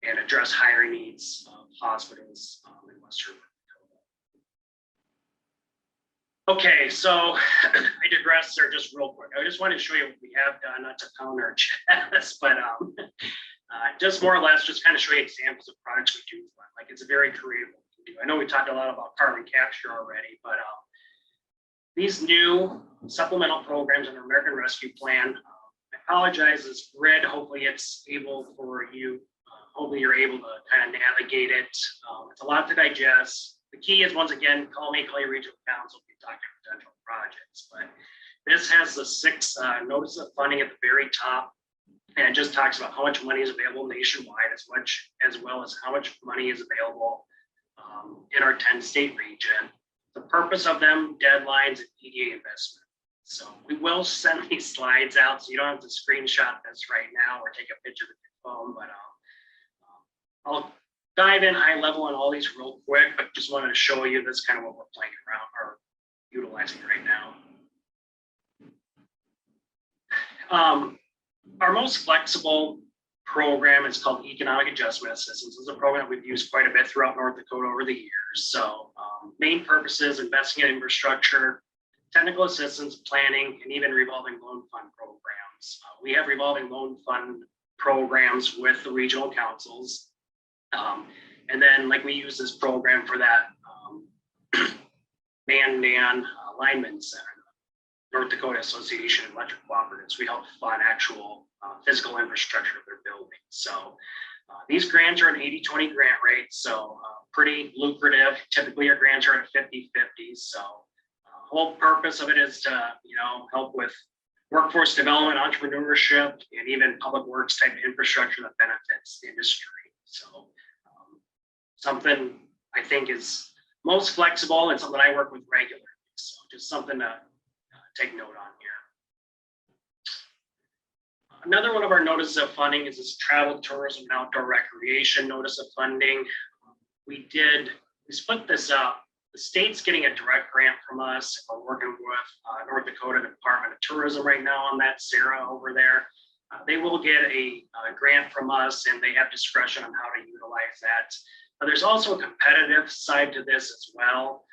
and address hiring needs of hospitals in Western North Dakota. Okay, so I digress there just real quick. I just wanted to show you what we have done, not to pound our chest, but just more or less just kind of show you examples of products we do. Like it's a very creative what we do. I know we talked a lot about carbon capture already, but these new supplemental programs in the American Rescue Plan, I apologize, this grid, hopefully it's able for you, hopefully you're able to kind of navigate it. It's a lot to digest. The key is, once again, call me, call your regional council if you talk to potential projects. But this has the 6 notices of funding at the very top, and it just talks about how much money is available nationwide, as well as how much money is available in our 10-state region. The purpose of them, deadlines, and EDA investment. So we will send these slides out, so you don't have to screenshot this right now or take a picture with your phone, but I'll dive in high level on all these real quick, but just wanted to show you this kind of what we're playing around or utilizing right now. Our most flexible program is called Economic Adjustment Assistance. This is a program we've used quite a bit throughout North Dakota over the years. So main purposes, investing in infrastructure, technical assistance, planning, and even revolving loan fund programs. We have revolving loan fund programs with the regional councils. And then like we use this program for that Mandan Lineman Center, North Dakota Association of Electric Cooperatives. We help fund actual physical infrastructure of their buildings. So these grants are an 80-20 grant rate, so pretty lucrative. Typically our grants are at 50-50. So whole purpose of it is to, help with workforce development, entrepreneurship, and even public works type infrastructure that benefits the industry. So something I think is most flexible and something I work with regularly. So just something to take note on here. Another one of our notices of funding is this travel, tourism, and outdoor recreation notice of funding. We split this up. The state's getting a direct grant from us. We're working with North Dakota Department of Tourism right now on that, Sarah over there. They will get a grant from us and they have discretion on how to utilize that. But there's also a competitive side to this as well.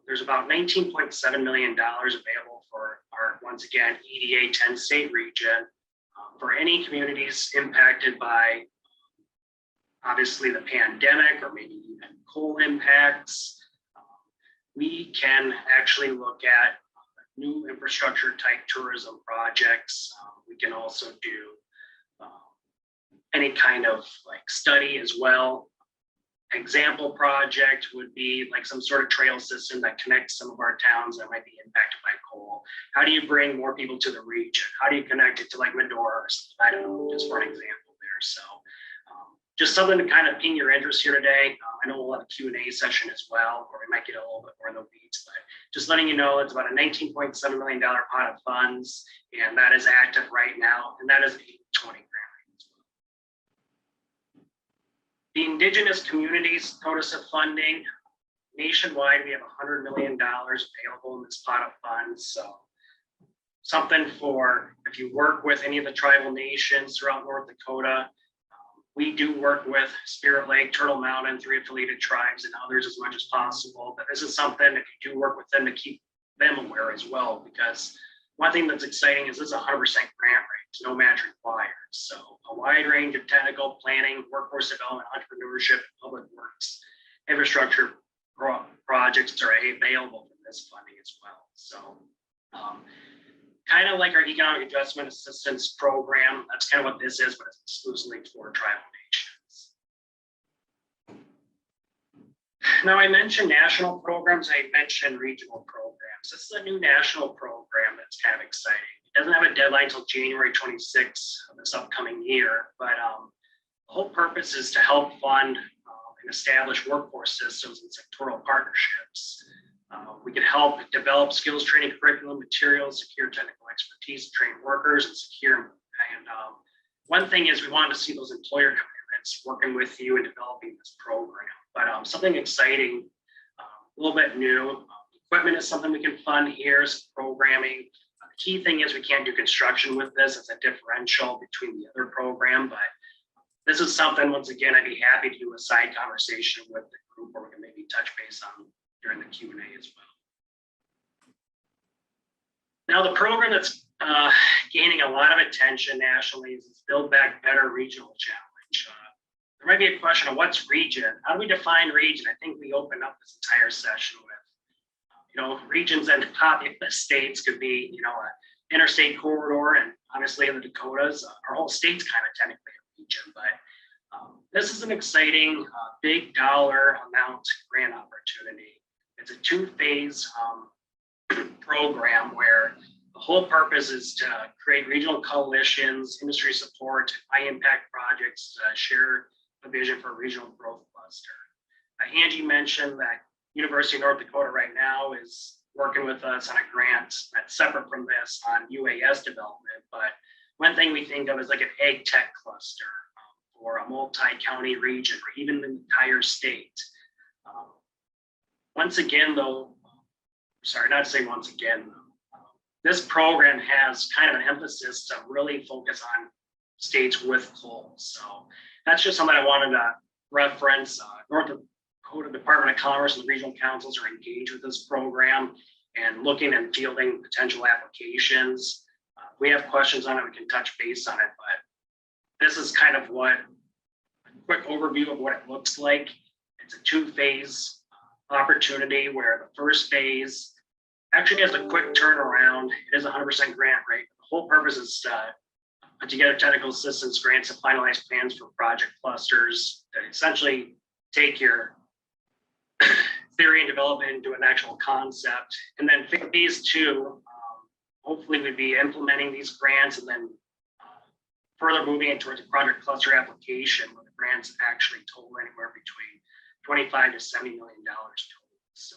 There's about $19.7 million available for our, once again, EDA 10 state region for any communities impacted by obviously the pandemic or maybe even coal impacts. We can actually look at new infrastructure type tourism projects. We can also do any kind of like study as well. Example project would be like some sort of trail system that connects some of our towns that might be impacted by coal. How do you bring more people to the region? How do you connect it to like Medora or something? I don't know, just for an example there. So just something to kind of ping your interest here today. I know we'll have a Q&A session as well, or we might get a little bit more in the weeds, but just letting you know it's about a $19.7 million pot of funds, and that is active right now, and that is an 80/20 grant. The Indigenous Communities Notice of Funding, nationwide, we have $100 million available in this pot of funds. So something for if you work with any of the tribal nations throughout North Dakota. We do work with Spirit Lake, Turtle Mountain, 3 affiliated tribes and others as much as possible. But this is something, if you do work with them, to keep them aware as well, because one thing that's exciting is this is 100% grant rate, no match required. So a wide range of technical planning, workforce development, entrepreneurship, and public works, infrastructure projects are available from this funding as well. So kind of like our economic adjustment assistance program, that's kind of what this is, but it's exclusively for tribal nations. Now I mentioned national programs, I mentioned regional programs. This is a new national program that's kind of exciting. It doesn't have a deadline until January 26th of this upcoming year, but the whole purpose is to help fund and establish workforce systems and sectoral partnerships. We can help develop skills training curriculum materials, secure technical expertise, train workers, and secure. And one thing is we want to see those employer commitments working with you in developing this program. But something exciting, a little bit new. Equipment is something we can fund here, some programming. The key thing is we can't do construction with this. It's a differential between the other program, but this is something, once again, I'd be happy to do a side conversation with the group, or we can maybe touch base on during the Q&A as well. Now, the program that's gaining a lot of attention nationally is this Build Back Better Regional Challenge. There might be a question of what's region? How do we define region? I think we opened up this entire session with, regions and populous states could be, an interstate corridor, and honestly in the Dakotas, our whole state's kind of technically a region, but this is an exciting big dollar amount grant opportunity. It's a 2-phase program where the whole purpose is to create regional coalitions, industry support, high impact projects to share a vision for a regional growth cluster. Angie mentioned that University of North Dakota right now is working with us on a grant that's separate from this on UAS development. But one thing we think of is like an ag tech cluster for a multi-county region or even the entire state. Once again, though, sorry, not to say once again, this program has kind of an emphasis to really focus on states with coal. So that's just something I wanted to reference. North Dakota Department of Commerce and the regional councils are engaged with this program and looking and fielding potential applications. We have questions on it, we can touch base on it, but this is kind of what a quick overview of what it looks like. It's a 2-phase opportunity where the first phase actually has a quick turnaround. It is 100% grant rate. The whole purpose is to put together technical assistance grants and finalize plans for project clusters that essentially take your theory and development into an actual concept. And then phase 2, hopefully we'd be implementing these grants and then further moving it towards a project cluster application where the grants actually total anywhere between 25 to $70 million total. So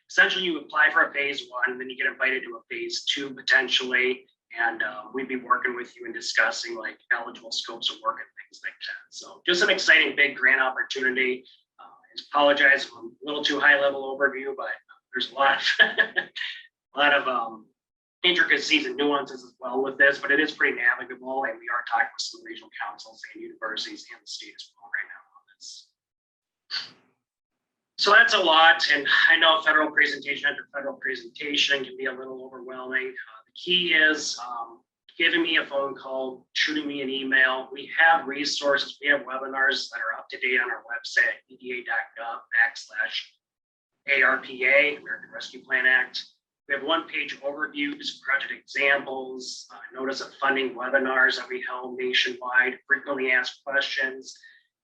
essentially you apply for a phase one, and then you get invited to a phase two potentially. And we'd be working with you and discussing like eligible scopes of work and things like that. So just an exciting big grant opportunity. I apologize, I'm a little too high level overview, but there's a lot, a lot of intricacies and nuances as well with this, but it is pretty navigable. And we are talking with some regional councils and universities and the state as well right now on this. So that's a lot. And I know federal presentation after federal presentation can be a little overwhelming. The key is giving me a phone call, shooting me an email. We have resources. We have webinars that are up to date on our website at eda.gov/ARPA, American Rescue Plan Act. We have one-page overviews, project examples, notice of funding webinars that we held nationwide, frequently asked questions,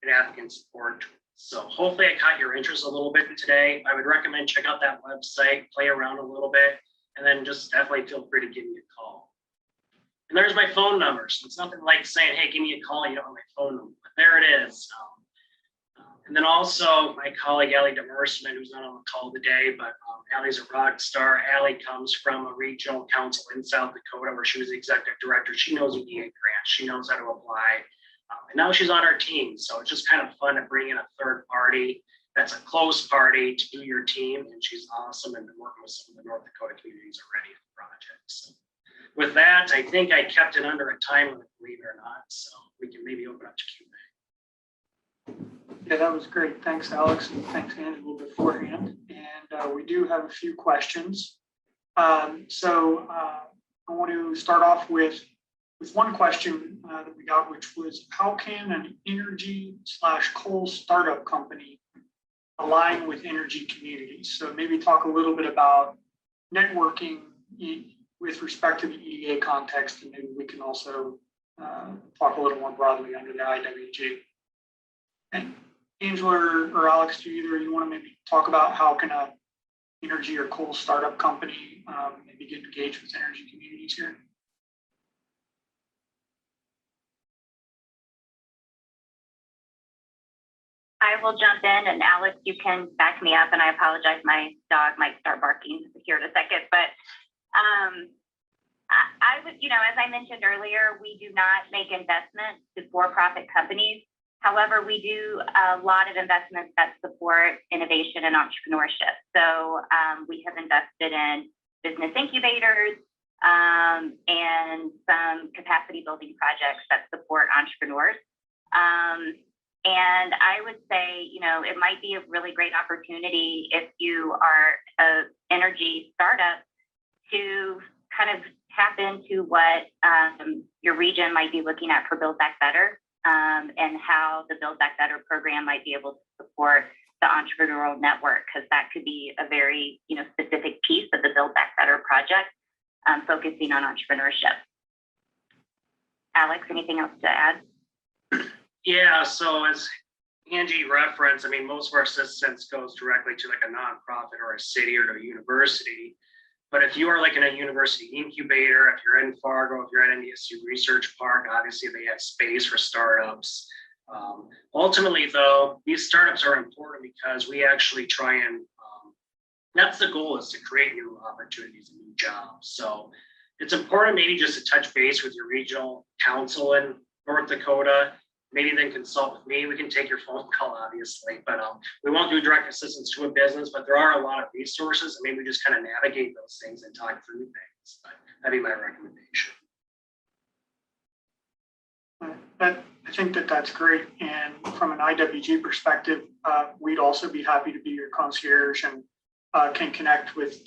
and applicant support. So hopefully I caught your interest a little bit today. I would recommend check out that website, play around a little bit, and then just definitely feel free to give me a call. And there's my phone number. So it's nothing like saying, hey, give me a call, you don't have my phone number. But there it is. And then also my colleague, Allie Demersman, who's not on the call today, but Allie's a rock star. Allie comes from a regional council in South Dakota where she was the executive director. She knows EDA grants. She knows how to apply. And now she's on our team. So it's just kind of fun to bring in a third party that's a close party to do your team. And she's awesome and been working with some of the North Dakota communities already in the project. So with that, I think I kept it under a time limit, believe it or not. So we can maybe open up to Q&A. Yeah, that was great. Thanks, Alex, and thanks, Angela, beforehand. And we do have a few questions. I want to start off with one question that we got, which was, how can an energy/coal startup company align with energy communities? So maybe talk a little bit about networking with respect to the EDA context, and maybe we can also talk a little more broadly under the IWG. And Angela or Alex, do either of you want to maybe talk about how can a energy or coal startup company maybe get engaged with energy communities here? I will jump in, and Alex, you can back me up. And I apologize, my dog might start barking here in a second. But I would, as I mentioned earlier, we do not make investments to for-profit companies. However, we do a lot of investments that support innovation and entrepreneurship. So we have invested in business incubators and some capacity building projects that support entrepreneurs. And I would say, it might be a really great opportunity if you are an energy startup to kind of tap into what your region might be looking at for Build Back Better, and how the Build Back Better program might be able to support the entrepreneurial network, because that could be a very specific piece of the Build Back Better project, focusing on entrepreneurship. Alex, anything else to add? Yeah, so as Angie referenced, most of our assistance goes directly to like a nonprofit or a city or to a university. But if you are like in a university incubator, if you're in Fargo, if you're at NDSU Research Park, obviously they have space for startups. Ultimately, though, these startups are important because we actually try and, that's the goal, is to create new opportunities and new jobs. So it's important maybe just to touch base with your regional council in North Dakota. Maybe then consult with me. We can take your phone call, obviously, but we won't do direct assistance to a business, but there are a lot of resources, and maybe we just kind of navigate those things and talk through things. But that'd be my recommendation. I think that's great. And from an IWG perspective, we'd also be happy to be your concierge and can connect with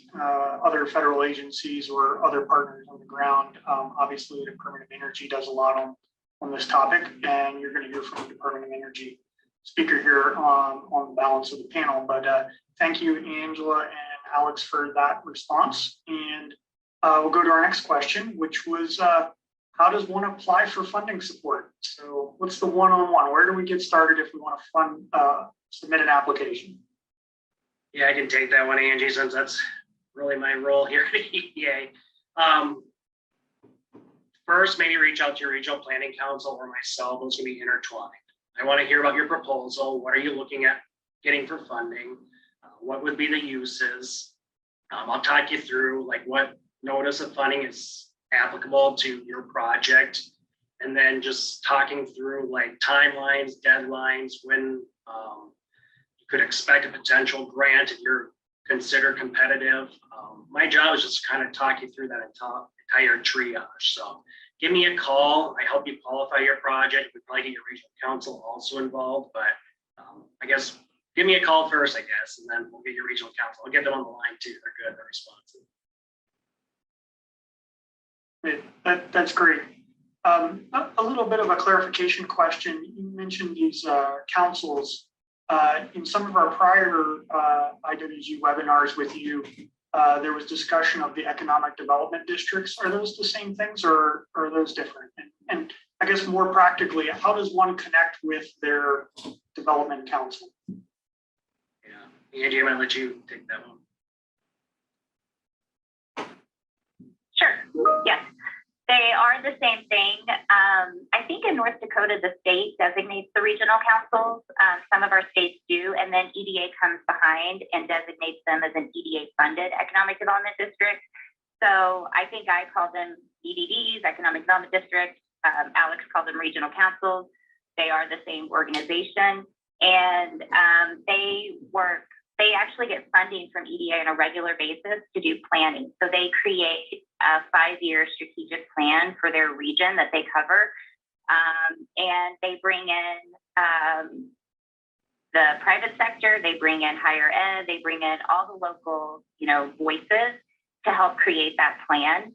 other federal agencies or other partners on the ground. Obviously, the Department of Energy does a lot on this topic, and you're going to hear from the Department of Energy speaker here on the balance of the panel. But thank you, Angela and Alex, for that response. And we'll go to our next question, which was, how does one apply for funding support? So what's the one-on-one? Where do we get started if we want to submit an application? Yeah, I can take that one, Angie, since that's really my role here at EDA. first, maybe reach out to your regional planning council or myself. Those can be intertwined. I want to hear about your proposal. What are you looking at getting for funding? What would be the uses? I'll talk you through like what notice of funding is applicable to your project. And then just talking through like timelines, deadlines, when you could expect a potential grant if you're considered competitive. My job is just kind of talk you through that entire triage. So give me a call. I help you qualify your project. We probably get your regional council also involved, but I guess give me a call first, I guess, and then we'll get your regional council. I'll get them on the line too. They're good. They're responsive. That's great. A little bit of a clarification question. You mentioned these councils. In some of our prior IWG webinars with you, there was discussion of the economic development districts. Are those the same things or are those different? And I guess more practically, how does one connect with their development council? Yeah, Angie, I'm gonna let you take that one. Sure, yes. They are the same thing. I think in North Dakota, the state designates the regional councils. Some of our states do, and then EDA comes behind and designates them as an EDA-funded economic development district. So I think I call them EDDs, economic development districts. Alex called them regional councils. They are the same organization, and they actually get funding from EDA on a regular basis to do planning. So they create a 5-year strategic plan for their region that they cover. And they bring in the private sector, they bring in higher ed, they bring in all the local, voices to help create that plan,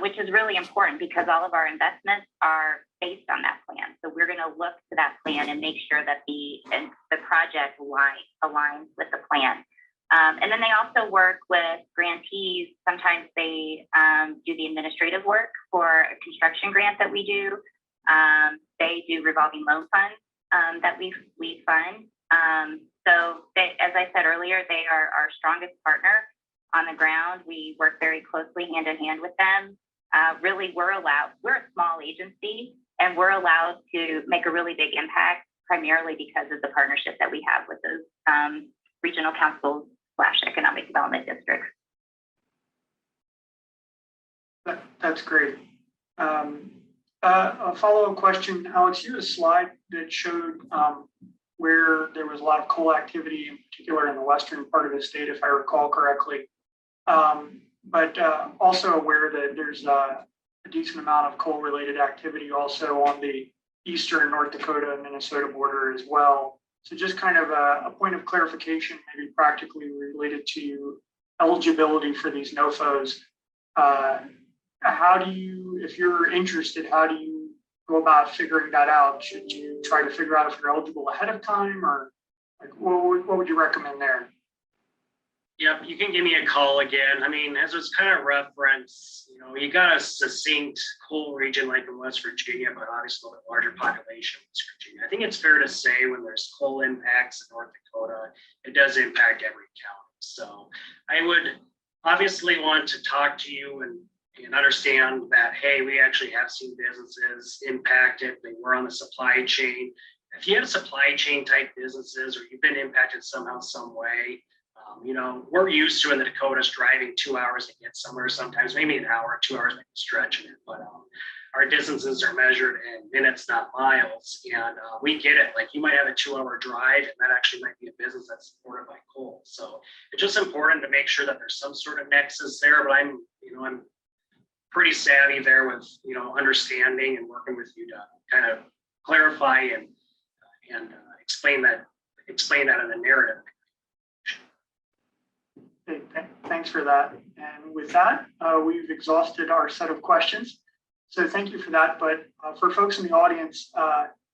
which is really important because all of our investments are based on that plan. So we're going to look to that plan and make sure that the project aligns with the plan. And then they also work with grantees. Sometimes they do the administrative work for a construction grant that we do. They do revolving loan funds that we fund. So they, as I said earlier, they are our strongest partner on the ground. We work very closely hand in hand with them. Really, we're a small agency and we're allowed to make a really big impact primarily because of the partnership that we have with those regional councils / economic development districts. That's great. A follow-up question, Alex, you had a slide that showed where there was a lot of coal activity, in particular in the western part of the state, if I recall correctly. But also aware that there's a decent amount of coal-related activity also on the eastern North Dakota and Minnesota border as well. So just kind of a point of clarification, maybe practically related to eligibility for these NOFOs. How do you, if you're interested, how do you go about figuring that out? Should you try to figure out if you're eligible ahead of time, or like what would you recommend there? Yep, you can give me a call again. I mean, as it's kind of reference, you got a succinct coal region like in West Virginia, but obviously a little bit larger population in West Virginia. I think it's fair to say when there's coal impacts in North Dakota, it does impact every county. So I would obviously want to talk to you and understand that, hey, we actually have seen businesses impacted. They were on the supply chain. If you have supply chain type businesses or you've been impacted somehow, some way, we're used to in the Dakotas driving 2 hours to get somewhere, sometimes maybe an hour, 2 hours, maybe stretching it. But our distances are measured in minutes, not miles. And we get it. Like you might have a 2-hour drive and that actually might be a business that's supported by coal. So it's just important to make sure that there's some sort of nexus there. But I'm pretty savvy there with, understanding and working with you to kind of clarify and explain that in the narrative. Okay, thanks for that. And with that, we've exhausted our set of questions. So thank you for that. But for folks in the audience,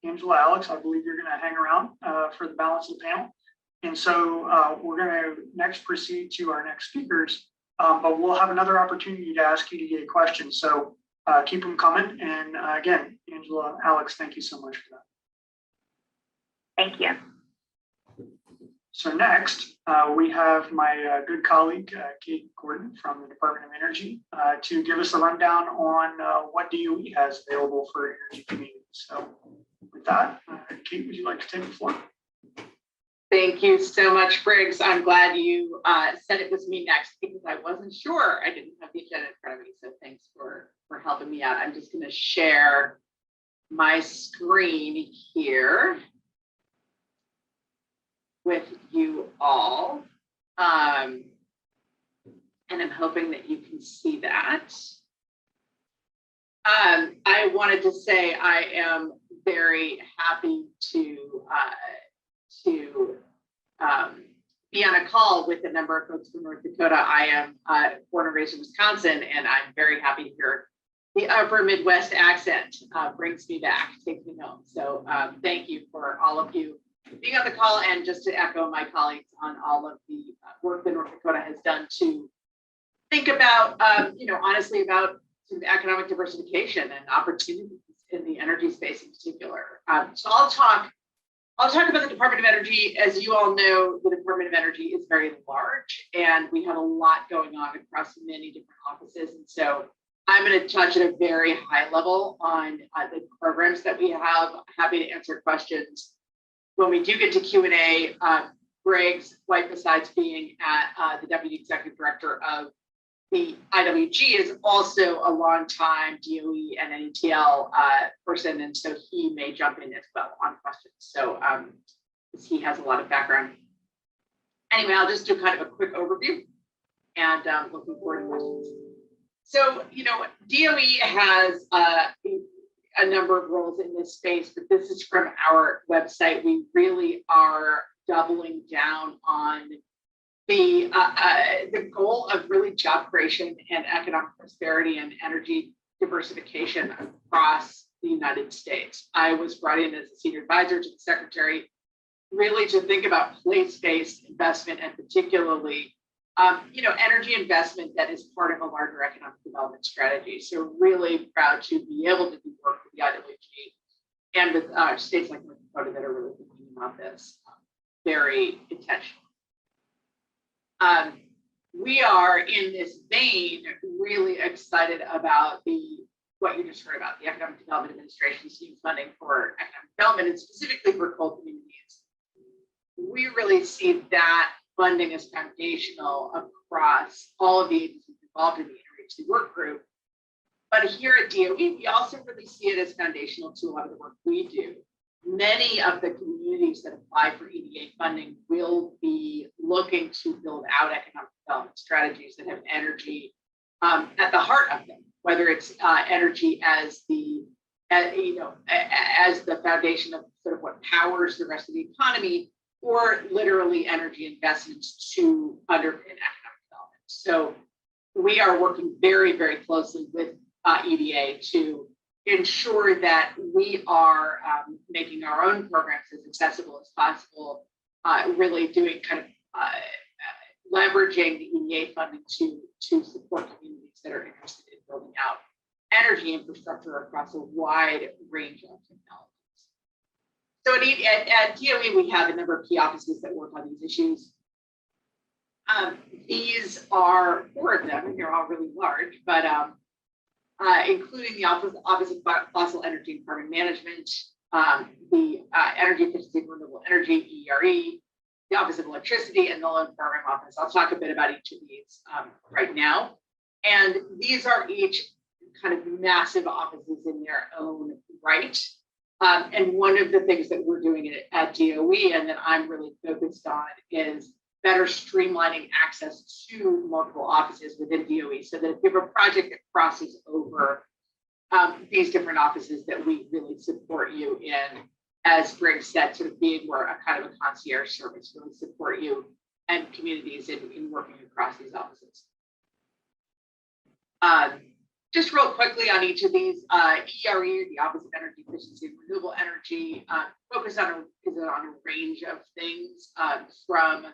Angela, Alex, I believe you're going to hang around for the balance of the panel. And so we're going to next proceed to our next speakers, but we'll have another opportunity to ask you to get questions. So keep them coming. And again, Angela, Alex, thank you so much for that. Thank you. So next, we have my good colleague, Kate Gordon from the Department of Energy, to give us a rundown on what DOE has available for energy communities. So with that, Kate, would you like to take the floor? Thank you so much, Briggs. I'm glad you said it was me next because I wasn't sure. I didn't have the agenda in front of me. So thanks for helping me out. I'm just going to share my screen here with you all. And I'm hoping that you can see that. I wanted to say I am very happy to be on a call with a number of folks from North Dakota. I am born and raised in Wisconsin, and I'm very happy to hear the upper Midwest accent. Brings me back, takes me home. So thank you for all of you being on the call, and just to echo my colleagues on all of the work that North Dakota has done to think about, honestly about sort of economic diversification and opportunities in the energy space in particular. So I'll talk about the Department of Energy. As you all know, the Department of Energy is very large, and we have a lot going on across many different offices. And so I'm going to touch at a very high level on the programs that we have. Happy to answer questions. When we do get to Q&A, Briggs, right besides being at the Deputy Executive Director of the IWG, is also a longtime DOE and NETL person, and so he may jump in as well on questions. So he has a lot of background. Anyway, I'll just do kind of a quick overview, and looking forward to questions. So, DOE has a number of roles in this space, but this is from our website. We really are doubling down on the goal of really job creation and economic prosperity and energy diversification across the United States. I was brought in as a senior advisor to the secretary, really to think about place-based investment, and particularly energy investment that is part of a larger economic development strategy. So really proud to be able to do work with the IWG and with states like North Dakota that are really thinking about this very intentionally. We are, in this vein, really excited about what you just heard about, the Economic Development Administration's new funding for economic development, and specifically for coal communities. We really see that funding as foundational across all of the agencies involved in the interagency work group. But here at DOE, we also really see it as foundational to a lot of the work we do. Many of the communities that apply for EDA funding will be looking to build out economic development strategies that have energy at the heart of them, whether it's energy as the foundation of sort of what powers the rest of the economy, or literally energy investments to underpin economic development. So we are working very, very closely with EDA to ensure that we are making our own programs as accessible as possible, really doing kind of leveraging the EDA funding to support communities that are interested in building out energy infrastructure across a wide range of technologies. So at DOE, we have a number of key offices that work on these issues. These are 4 of them, and they're all really large, but including the Office of Fossil Energy and Carbon Management, the Energy Efficiency and Renewable Energy, ERE, the Office of Electricity, and the Loan Program Office. I'll talk a bit about each of these right now. And these are each kind of massive offices in their own right. And one of the things that we're doing at DOE, and that I'm really focused on, is better streamlining access to multiple offices within DOE, so that if you have a project that crosses over these different offices, that we really support you in, as Briggs said, sort of being more a kind of a concierge service, really support you and communities in working across these offices. Just real quickly on each of these, ERE, the Office of Energy Efficiency and Renewable Energy, focus on a range of things, from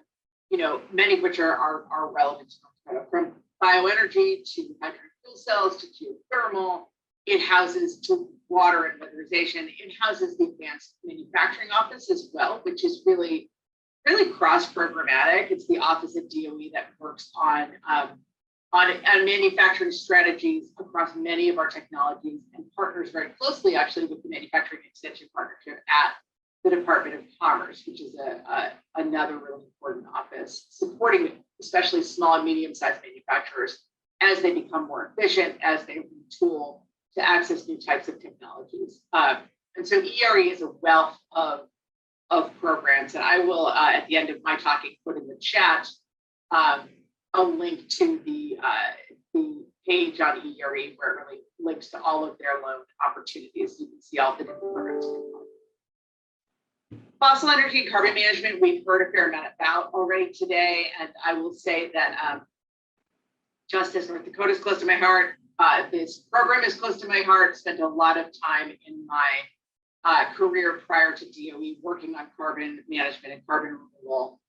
many of which are relevant to North Dakota, from bioenergy to hydrogen fuel cells to geothermal. It houses to water and weatherization. It houses the Advanced Manufacturing Office as well, which is really really cross-programmatic. It's the Office of DOE that works on manufacturing strategies across many of our technologies and partners very closely, actually, with the Manufacturing Extension Partnership at the Department of Commerce, which is another really important office, supporting especially small and medium-sized manufacturers as they become more efficient, as they retool to access new types of technologies. And so ERE is a wealth of programs, and I will, at the end of my talking, put in the chat a link to the page on ERE where it really links to all of their loan opportunities. You can see all the different programs. Fossil energy and carbon management, we've heard a fair amount about already today, and I will say that just as North Dakota is close to my heart, this program is close to my heart. Spent a lot of time in my career prior to DOE working on carbon management and carbon removal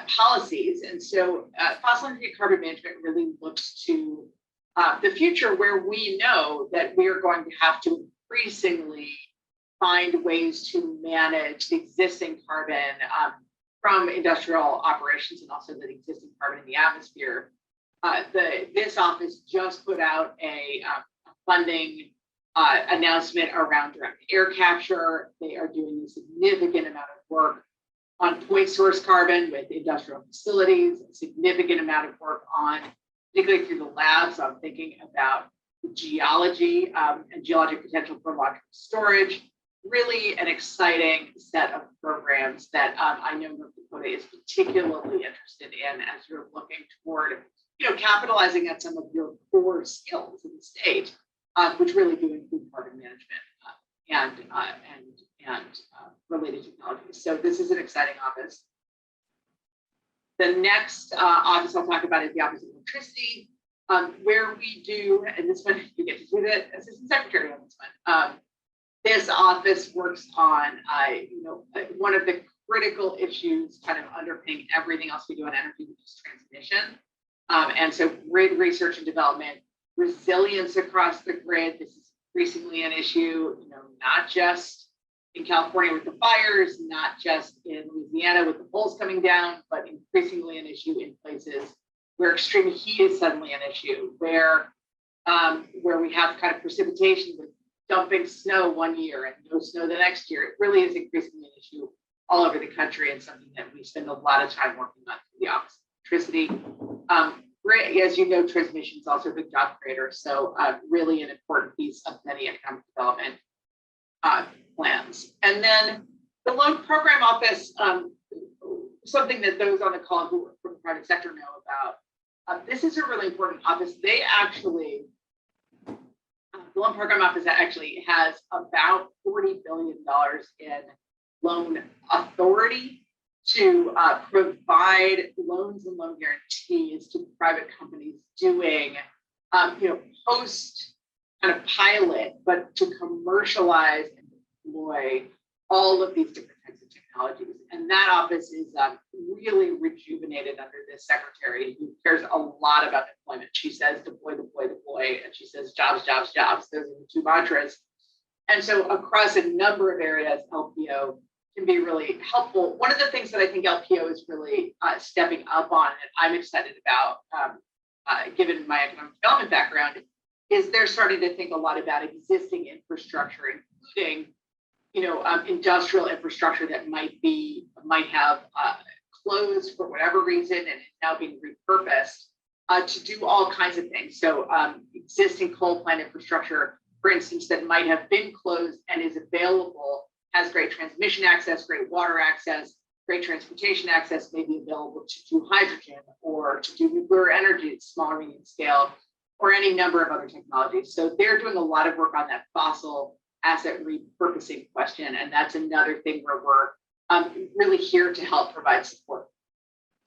policies. And so fossil energy and carbon management really looks to the future, where we know that we are going to have to increasingly find ways to manage the existing carbon from industrial operations and also the existing carbon in the atmosphere. This office just put out a funding announcement around direct air capture. They are doing a significant amount of work on point source carbon with industrial facilities, a significant amount of work on, particularly through the labs, I'm thinking about geology and geologic potential for long-term storage. Really an exciting set of programs that I know North Dakota is particularly interested in as you're looking toward, capitalizing on some of your core skills in the state, which really do include carbon management and related technologies. So this is an exciting office. The next office I'll talk about is the Office of Electricity, where we do, and this one you get to do the Assistant Secretary on this one. This office works on, one of the critical issues kind of underpinning everything else we do on energy, which is transmission. And so grid research and development, resilience across the grid. This is increasingly an issue, not just in California with the fires, not just in Louisiana with the poles coming down, but increasingly an issue in places where extreme heat is suddenly an issue, where we have kind of precipitation with dumping snow one year and no snow the next year. It really is increasingly an issue all over the country, and something that we spend a lot of time working on through the Office of Electricity. As you know, transmission is also a big job creator, so really an important piece of many economic development plans. And then the Loan Program Office, something that those on the call who are from the private sector know about. This is a really important office. They actually, the Loan Program Office actually has about $40 billion in loan authority to provide loans and loan guarantees to private companies doing, post kind of pilot, but to commercialize and deploy all of these different types of technologies. And that office is really rejuvenated under this secretary who cares a lot about deployment. She says deploy, deploy, deploy, and she says jobs, jobs, jobs. Those are the two mantras. And so across a number of areas, LPO can be really helpful. One of the things that I think LPO is really stepping up on, and I'm excited about, given my economic development background, is they're starting to think a lot about existing infrastructure, including, industrial infrastructure that might have closed for whatever reason and is now being repurposed to do all kinds of things. So existing coal plant infrastructure, for instance, that might have been closed and is available, has great transmission access, great water access, great transportation access, may be available to do hydrogen or to do nuclear energy at small or medium scale, or any number of other technologies. So they're doing a lot of work on that fossil asset repurposing question. And that's another thing where we're really here to help provide support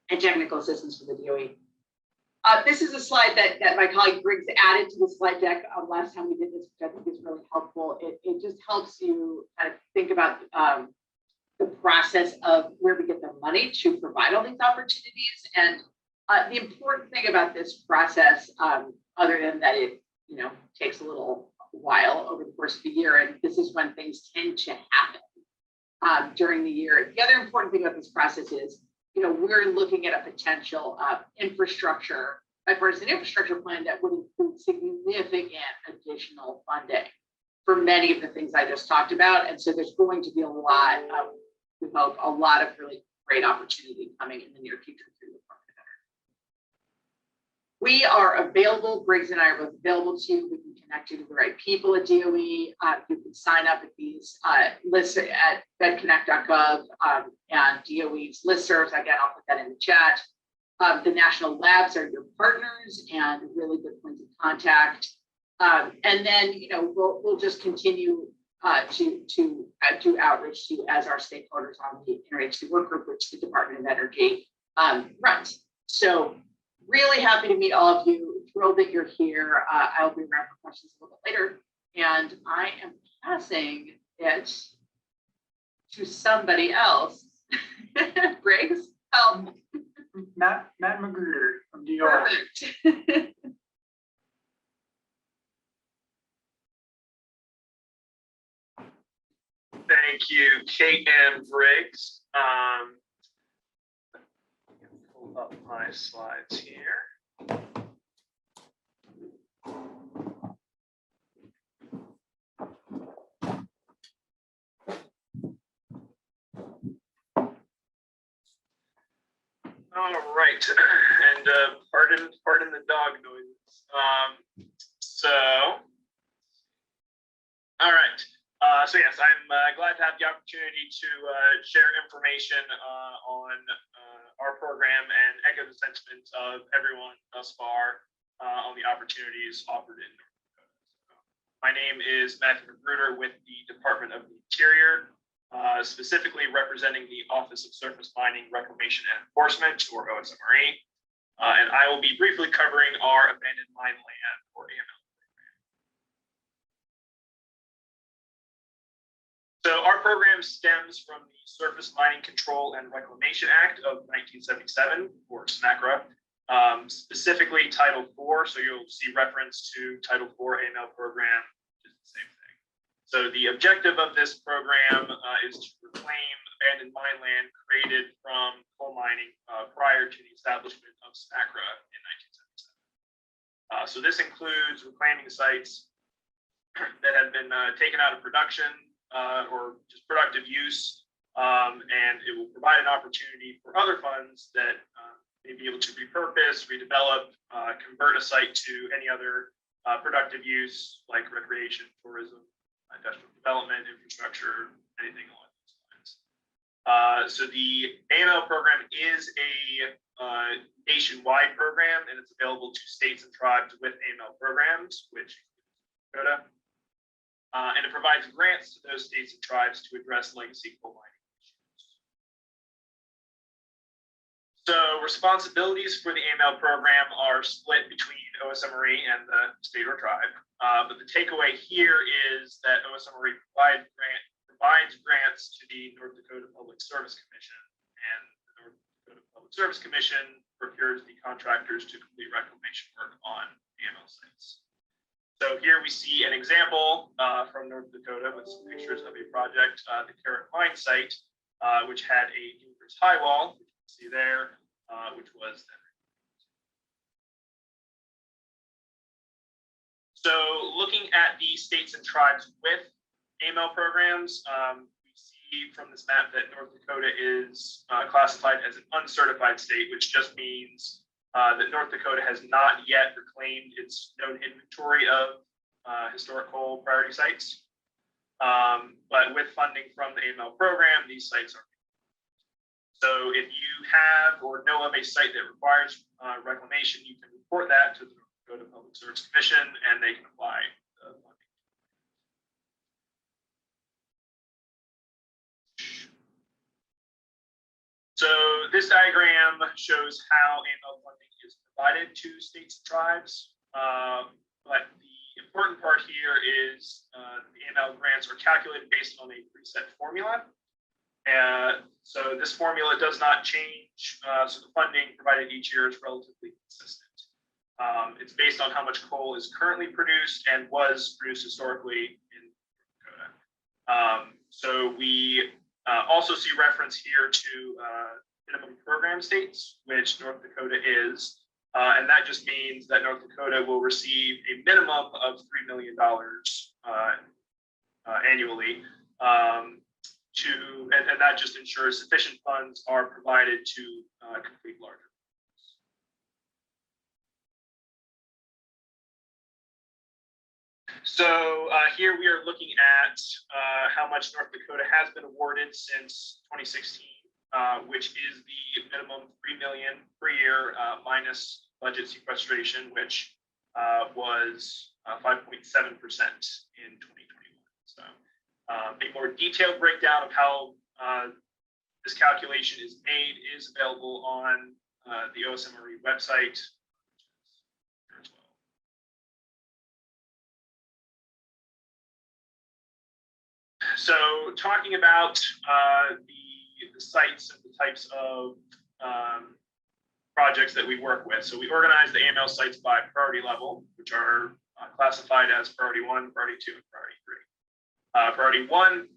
and technical assistance for the DOE. This is a slide that my colleague Briggs added to the slide deck last time we did this, which I think is really helpful. It just helps you kind of think about the process of where we get the money to provide all these opportunities. And the important thing about this process, other than that it takes a little while over the course of the year, and this is when things tend to happen, during the year. The other important thing about this process is, we're looking at a potential infrastructure, bipartisan infrastructure plan that would include significant additional funding for many of the things I just talked about. And so there's going to be a lot of, we hope, a lot of really great opportunity coming in the near future through the Department of Energy. We are available. Briggs and I are both available to you. We can connect you to the right people at DOE. You can sign up at these lists at fedconnect.gov and DOE's listservs. Again, I'll put that in the chat. The national labs are your partners and really good points of contact. And then, we'll just continue to do outreach to you as our stakeholders on the interagency work group, which the Department of Energy runs. So really happy to meet all of you. Thrilled that you're here. I'll be around for questions a little bit later. And I am passing it to somebody else. Briggs, help. Matt Magruder from DR. Perfect. Thank you, Kate and Briggs. Pull up my slides here. All right, and pardon the dog noises. All right. So yes, I'm glad to have the opportunity to share information on our program and echo the sentiments of everyone thus far on the opportunities offered in North Dakota. So, my name is Matthew Magruder with the Department of the Interior, specifically representing the Office of Surface Mining, Reclamation and Enforcement, or OSMRE, and I will be briefly covering our abandoned mine land, or AML. So our program stems from the Surface Mining Control and Reclamation Act of 1977, or SMACRA, specifically Title IV. So you'll see reference to Title IV AML program, which is the same thing. So the objective of this program is to reclaim abandoned mine land created from coal mining prior to the establishment of SMACRA in 1977. So this includes reclaiming sites that have been taken out of production or just productive use, and it will provide an opportunity for other funds that may be able to repurpose, redevelop, convert a site to any other productive use like recreation, tourism, industrial development, infrastructure, anything along those lines. So the AML program is a nationwide program, and it's available to states and tribes with AML programs, which includes Dakota. And it provides grants to those states and tribes to address legacy coal mining issues. So responsibilities for the AML program are split between OSMRE and the state or tribe. But the takeaway here is that OSMRE provides grants to the North Dakota Public Service Commission, and the North Dakota Public Service Commission procures the contractors to complete reclamation work on AML sites. So here we see an example from North Dakota with some pictures of a project, the Carrot Mine site, which had a numerous high wall, which you can see there, which was then. So looking at the states and tribes with AML programs, we see from this map that North Dakota is classified as an uncertified state, which just means that North Dakota has not yet reclaimed its known inventory of historical priority sites. But with funding from the AML program, these sites are. So if you have or know of a site that requires reclamation, you can report that to the North Dakota Public Service Commission, and they can apply the funding. So this diagram shows how AML funding is provided to states and tribes. But the important part here is the AML grants are calculated based on a preset formula. So this formula does not change. So the funding provided each year is relatively consistent. It's based on how much coal is currently produced and was produced historically in Dakota. So we Also see reference here to minimum program states, which North Dakota is. And that just means that North Dakota will receive a minimum of $3 million annually. And that just ensures sufficient funds are provided to complete larger. So here we are looking at how much North Dakota has been awarded since 2016, which is the minimum $3 million per year minus budget sequestration, which was 5.7% in 2021. So a more detailed breakdown of how this calculation is made is available on the OSMRE website. So talking about the sites and the types of projects that we work with. So we organize the AML sites by priority level, which are classified as priority 1, priority 2, and priority 3. Priority 1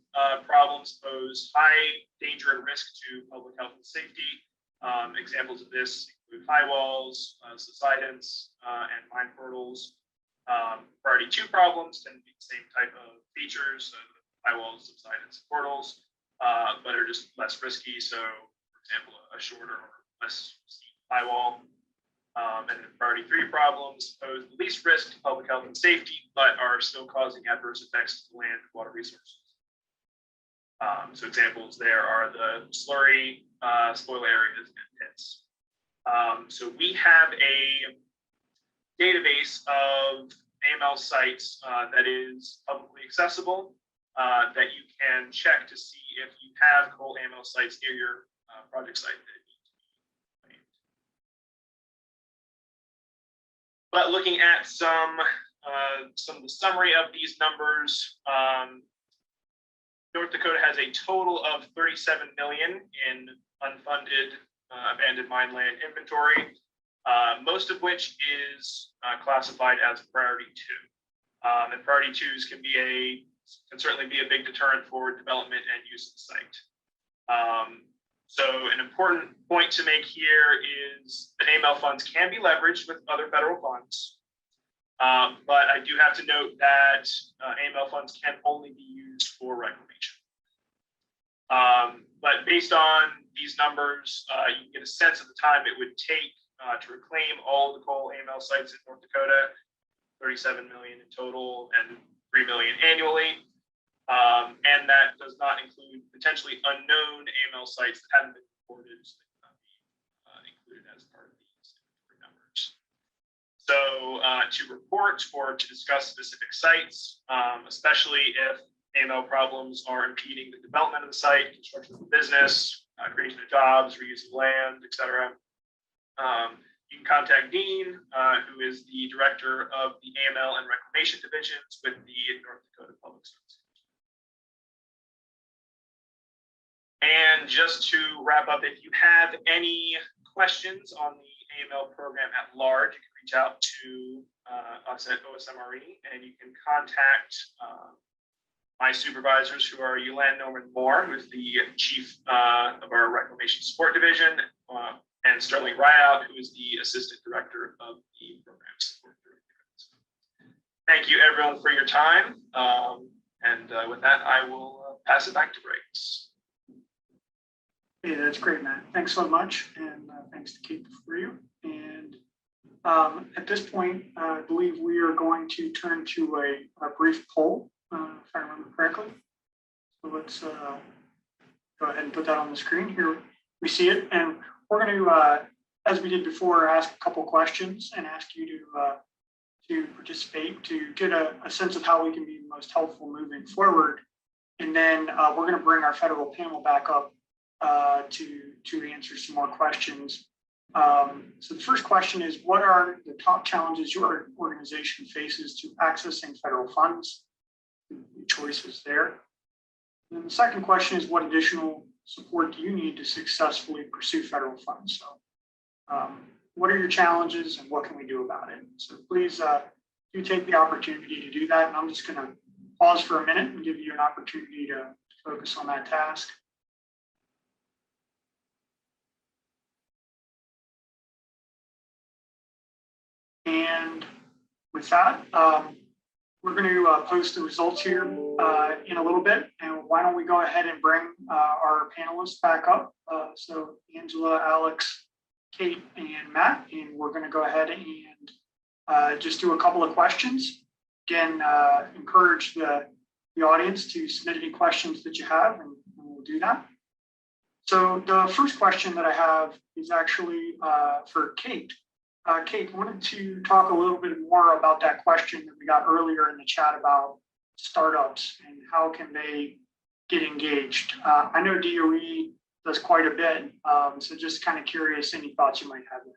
problems pose high danger and risk to public health and safety. Examples of this include high walls, subsidence, and mine portals. Priority 2 problems tend to be the same type of features, high walls, subsidence, portals, but are just less risky. So, for example, a shorter or less steep high wall. And priority 3 problems pose the least risk to public health and safety, but are still causing adverse effects to land and water resources. So examples there are the slurry, spoil areas, and pits. So we have a database of AML sites that is publicly accessible, that you can check to see if you have coal AML sites near your project site that need to be claimed. But looking at some of the summary of these numbers, North Dakota has a total of 37 million in unfunded abandoned mine land inventory, most of which is classified as priority 2. And priority 2s can certainly be a big deterrent for development and use of the site. So an important point to make here is that AML funds can be leveraged with other federal funds. But I do have to note that AML funds can only be used for reclamation. But based on these numbers, you can get a sense of the time it would take to reclaim all the coal AML sites in North Dakota, 37 million in total and 3 million annually. And that does not include potentially unknown AML sites that haven't been reported, so they cannot be included as part of these numbers. So to report or to discuss specific sites, especially if AML problems are impeding the development of the site, construction of the business, creation of jobs, reuse of land, etc. You can contact Dean, who is the director of the AML and Reclamation divisions with the North Dakota Public Service. And just to wrap up, if you have any questions on the AML program at large, you can reach out to us at OSMRE, and you can contact my supervisors, who are Yolande Norman Moore, who's the chief of our Reclamation Support Division, and Sterling Ryout, who is the assistant director of the program support. Thank you, everyone, for your time. And with that, I will pass it back to Briggs. Hey, that's great, Matt. Thanks so much, and thanks to Kate for you. And at this point, I believe we are going to turn to a brief poll, if I remember correctly. So let's go ahead and put that on the screen. Here we see it, and we're going to, as we did before, ask a couple questions and ask you to participate to get a sense of how we can be most helpful moving forward. And then we're going to bring our federal panel back up to answer some more questions. So the first question is, what are the top challenges your organization faces to accessing federal funds? The choices there. And then the second question is, what additional support do you need to successfully pursue federal funds? So what are your challenges and what can we do about it? So please do take the opportunity to do that. And I'm just going to pause for a minute and give you an opportunity to focus on that task. And with that, we're going to post the results here in a little bit. And why don't we go ahead and bring our panelists back up. So Angela, Alex, Kate, and Matt, and we're going to go ahead and just do a couple of questions. Again, encourage the audience to submit any questions that you have, and we'll do that. So the first question that I have is actually for Kate. Kate, wanted to talk a little bit more about that question that we got earlier in the chat about startups and how can they get engaged. I know DOE does quite a bit, so just kind of curious any thoughts you might have there.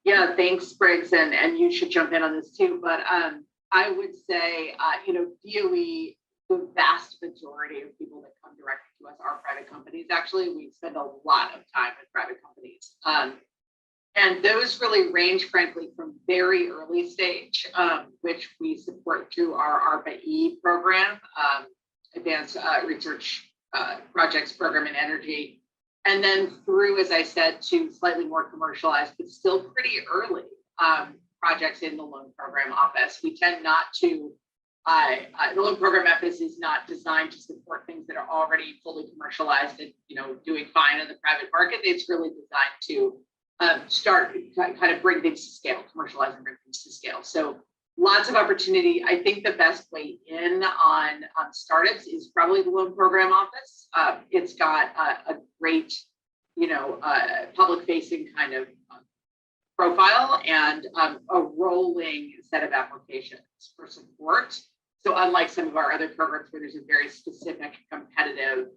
Yeah, thanks, Briggs, and you should jump in on this too. But I would say, DOE, the vast majority of people that come directly to us are private companies. Actually, we spend a lot of time with private companies. And those really range, frankly, from very early stage, which we support through our ARPA-E program, Advanced Research Projects Program in Energy, and then through, as I said, to slightly more commercialized, but still pretty early projects in the Loan Program Office. We tend not to, the Loan Program Office is not designed to support things that are already fully commercialized and doing fine in the private market. It's really designed to start kind of bring things to scale, commercialize and bring things to scale. So lots of opportunity. I think the best way in on startups is probably the Loan Program Office. It's got a great, public-facing kind of profile and a rolling set of applications for support. So unlike some of our other programs where there's a very specific competitive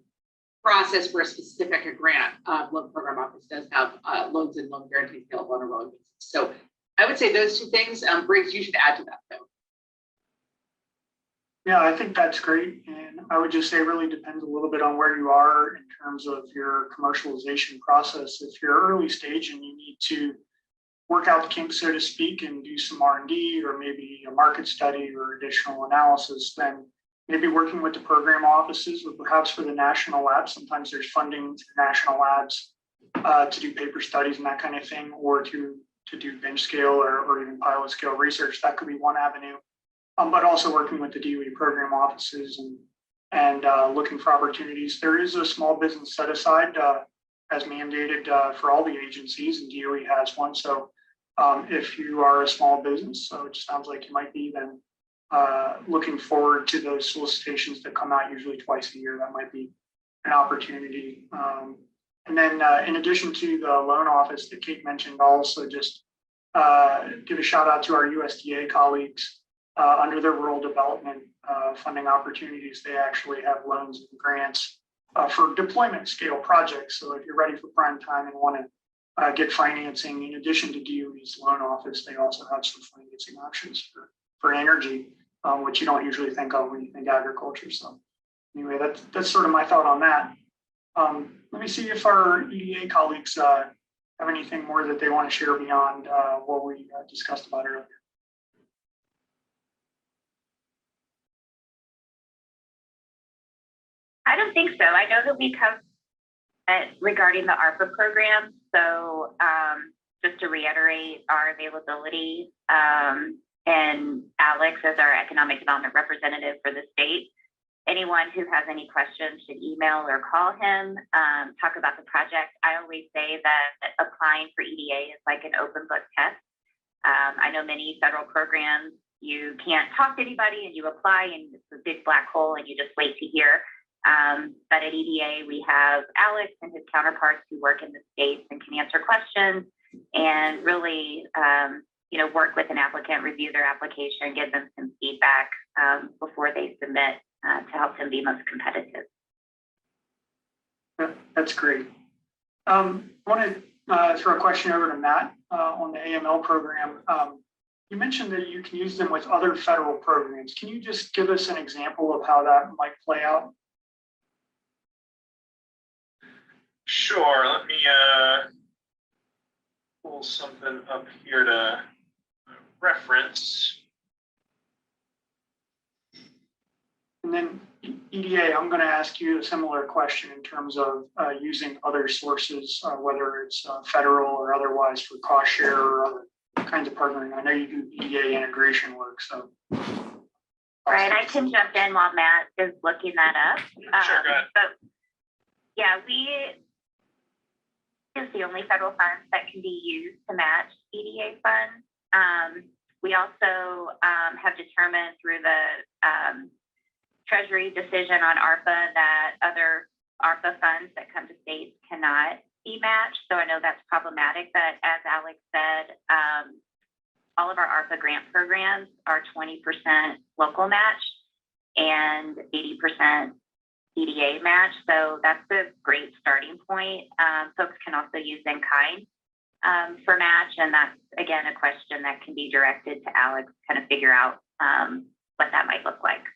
process for a specific grant, Loan Program Office does have loans and loan guarantees available on a rolling basis. So I would say those two things. Briggs, you should add to that though. Yeah, I think that's great. And I would just say it really depends a little bit on where you are in terms of your commercialization process. If you're early stage and you need to work out the kinks, so to speak, and do some R&D or maybe a market study or additional analysis, then maybe working with the program offices or perhaps for the national labs. Sometimes there's funding to national labs to do paper studies and that kind of thing, or to do bench scale or even pilot scale research. That could be one avenue. But also working with the DOE program offices and looking for opportunities. There is a small business set aside as mandated for all the agencies, and DOE has one. So if you are a small business, so it sounds like you might be then looking forward to those solicitations that come out usually twice a year. That might be an opportunity. And then in addition to the loan office that Kate mentioned, also just give a shout out to our USDA colleagues. Under their rural development funding opportunities, they actually have loans and grants for deployment scale projects. So if you're ready for prime time and want to get financing, in addition to DOE's loan office, they also have some financing options for energy, which you don't usually think of when you think agriculture. So anyway, that's sort of my thought on that. Let me see if our EDA colleagues have anything more that they want to share beyond what we discussed about earlier. I don't think so. I know that we covered regarding the ARPA program. So just to reiterate our availability, and Alex as our economic development representative for the state. Anyone who has any questions should email or call him, talk about the project. I always say that applying for EDA is like an open book test. I know many federal programs, you can't talk to anybody and you apply and it's a big black hole and you just wait to hear. But at EDA, we have Alex and his counterparts who work in the states and can answer questions and really, work with an applicant, review their application, give them some feedback before they submit to help them be most competitive. That's great. I want to throw a question over to Matt on the AML program. You mentioned that you can use them with other federal programs. Can you just give us an example of how that might play out? Sure. Let me pull something up here to reference. And then EDA, I'm going to ask you a similar question in terms of using other sources, whether it's federal or otherwise for cost share or other kinds of partnering? I know you do EDA integration work, so. Right, I can jump in while Matt is looking that up. Sure, go ahead. But yeah, is the only federal funds that can be used to match EDA funds. We also have determined through the Treasury decision on ARPA that other ARPA funds that come to states cannot be matched. So I know that's problematic, but as Alex said, all of our ARPA grant programs are 20% local match and 80% EDA match. So that's a great starting point. Folks can also use in kind for match. And that's, again, a question that can be directed to Alex, kind of figure out what that might look like.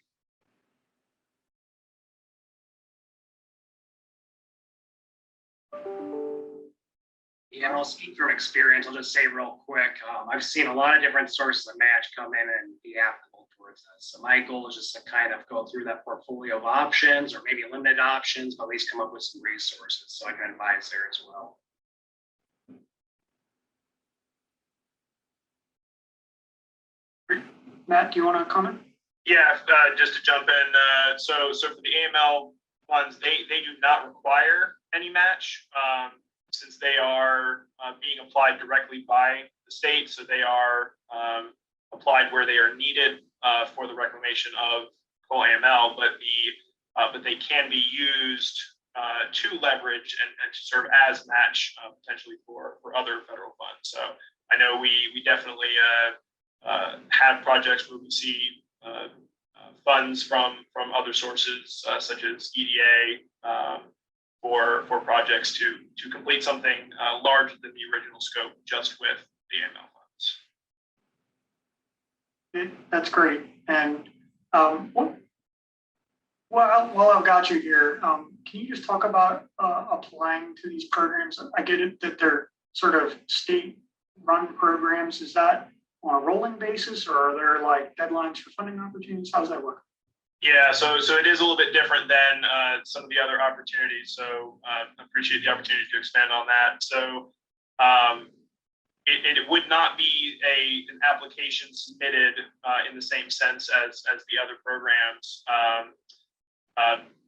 Yeah, and I'll speak from experience. I'll just say real quick, I've seen a lot of different sources of match come in and be applicable towards us. So my goal is just to kind of go through that portfolio of options or maybe limited options, but at least come up with some resources so I can advise there as well. Matt, do you want to comment? Yeah, just to jump in. So for the AML funds, they do not require any match since they are being applied directly by the state. So they are applied where they are needed for the reclamation of coal AML, but they can be used to leverage and to serve as match potentially for other federal funds. So I know we definitely have projects where we see funds from other sources such as EDA for projects to complete something larger than the original scope just with the AML funds. That's great. And while I've got you here, can you just talk about applying to these programs? I get it that they're sort of state-run programs. Is that on a rolling basis, or are there like deadlines for funding opportunities? How does that work? Yeah, so it is a little bit different than some of the other opportunities. So I appreciate the opportunity to expand on that. So it would not be an application submitted in the same sense as the other programs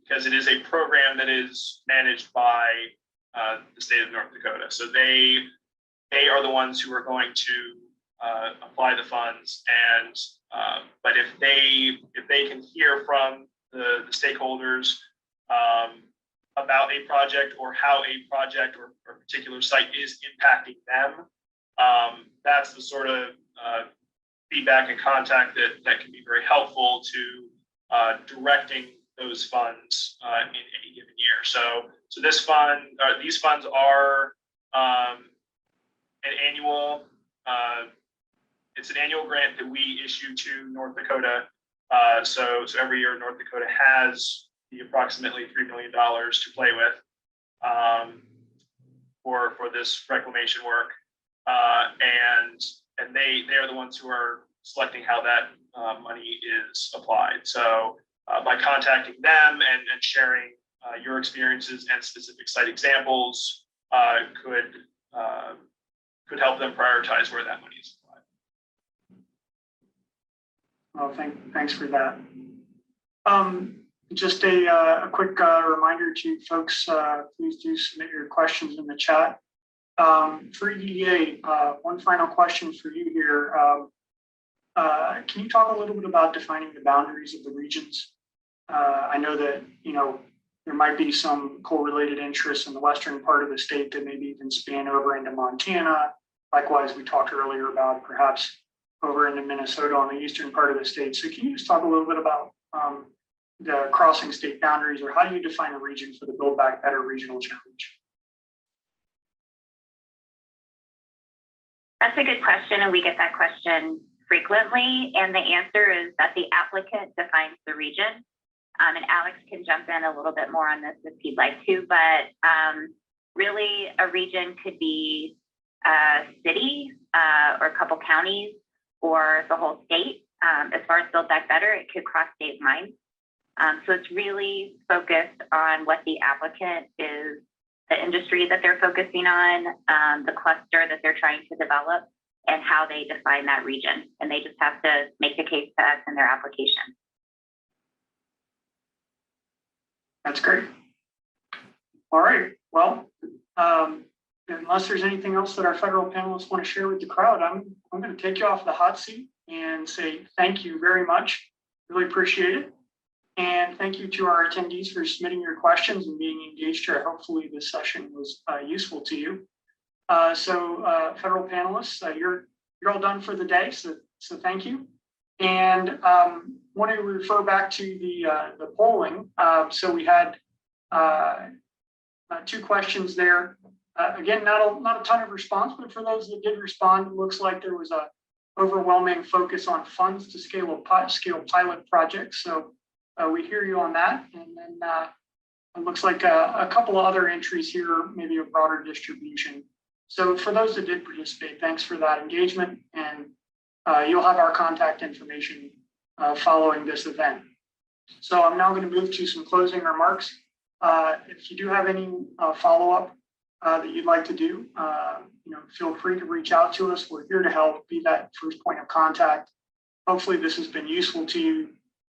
because it is a program that is managed by the state of North Dakota. So they are the ones who are going to apply the funds, and but if they can hear from the stakeholders about a project or how a project or a particular site is impacting them, that's the sort of feedback and contact that can be very helpful to directing those funds in any given year. So this fund, these funds are an annual. It's an annual grant that we issue to North Dakota. So every year North Dakota has the approximately $3 million to play with for this reclamation work, and they are the ones who are selecting how that money is applied. So by contacting them and sharing your experiences and specific site examples could help them prioritize where that money is applied. Well, thanks for that. Just a quick reminder to folks, please do submit your questions in the chat. For EDA, one final question for you here. Can you talk a little bit about defining the boundaries of the regions? I know that, there might be some coal-related interests in the western part of the state that maybe even span over into Montana. Likewise, we talked earlier about perhaps over into Minnesota on the eastern part of the state. So can you just talk a little bit about the crossing state boundaries, or how do you define a region for the Build Back Better regional challenge? That's a good question, and we get that question frequently. And the answer is that the applicant defines the region. And Alex can jump in a little bit more on this if he'd like to, but really a region could be a city or a couple counties or the whole state. As far as Build Back Better, it could cross state lines. So it's really focused on what the applicant is, the industry that they're focusing on, the cluster that they're trying to develop, and how they define that region. And they just have to make the case to us in their application. That's great. All right. Well, unless there's anything else that our federal panelists want to share with the crowd, I'm going to take you off the hot seat and say thank you very much. Really appreciate it. And thank you to our attendees for submitting your questions and being engaged here. Hopefully this session was useful to you. Federal panelists, you're all done for the day. So thank you. And want to refer back to the polling. So we had 2 questions there. Again, not a ton of response, but for those that did respond, it looks like there was a overwhelming focus on funds to scale pilot projects. So we hear you on that. And then it looks like a couple of other entries here, maybe a broader distribution. So for those that did participate, thanks for that engagement. And you'll have our contact information following this event. So I'm now going to move to some closing remarks. If you do have any follow-up that you'd like to do, feel free to reach out to us. We're here to help, be that first point of contact. Hopefully this has been useful to you.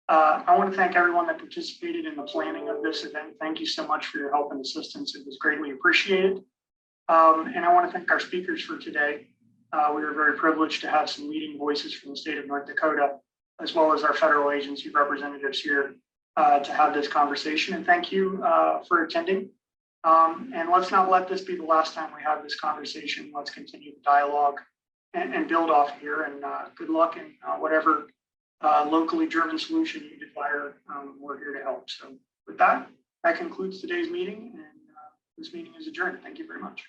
I want to thank everyone that participated in the planning of this event. Thank you so much for your help and assistance. It was greatly appreciated. And I want to thank our speakers for today. We were very privileged to have some leading voices from the state of North Dakota, as well as our federal agency representatives here to have this conversation. And thank you for attending. And let's not let this be the last time we have this conversation. Let's continue the dialogue and build off here. And good luck in whatever locally driven solution you desire. We're here to help. So with that, that concludes today's meeting. And this meeting is adjourned. Thank you very much.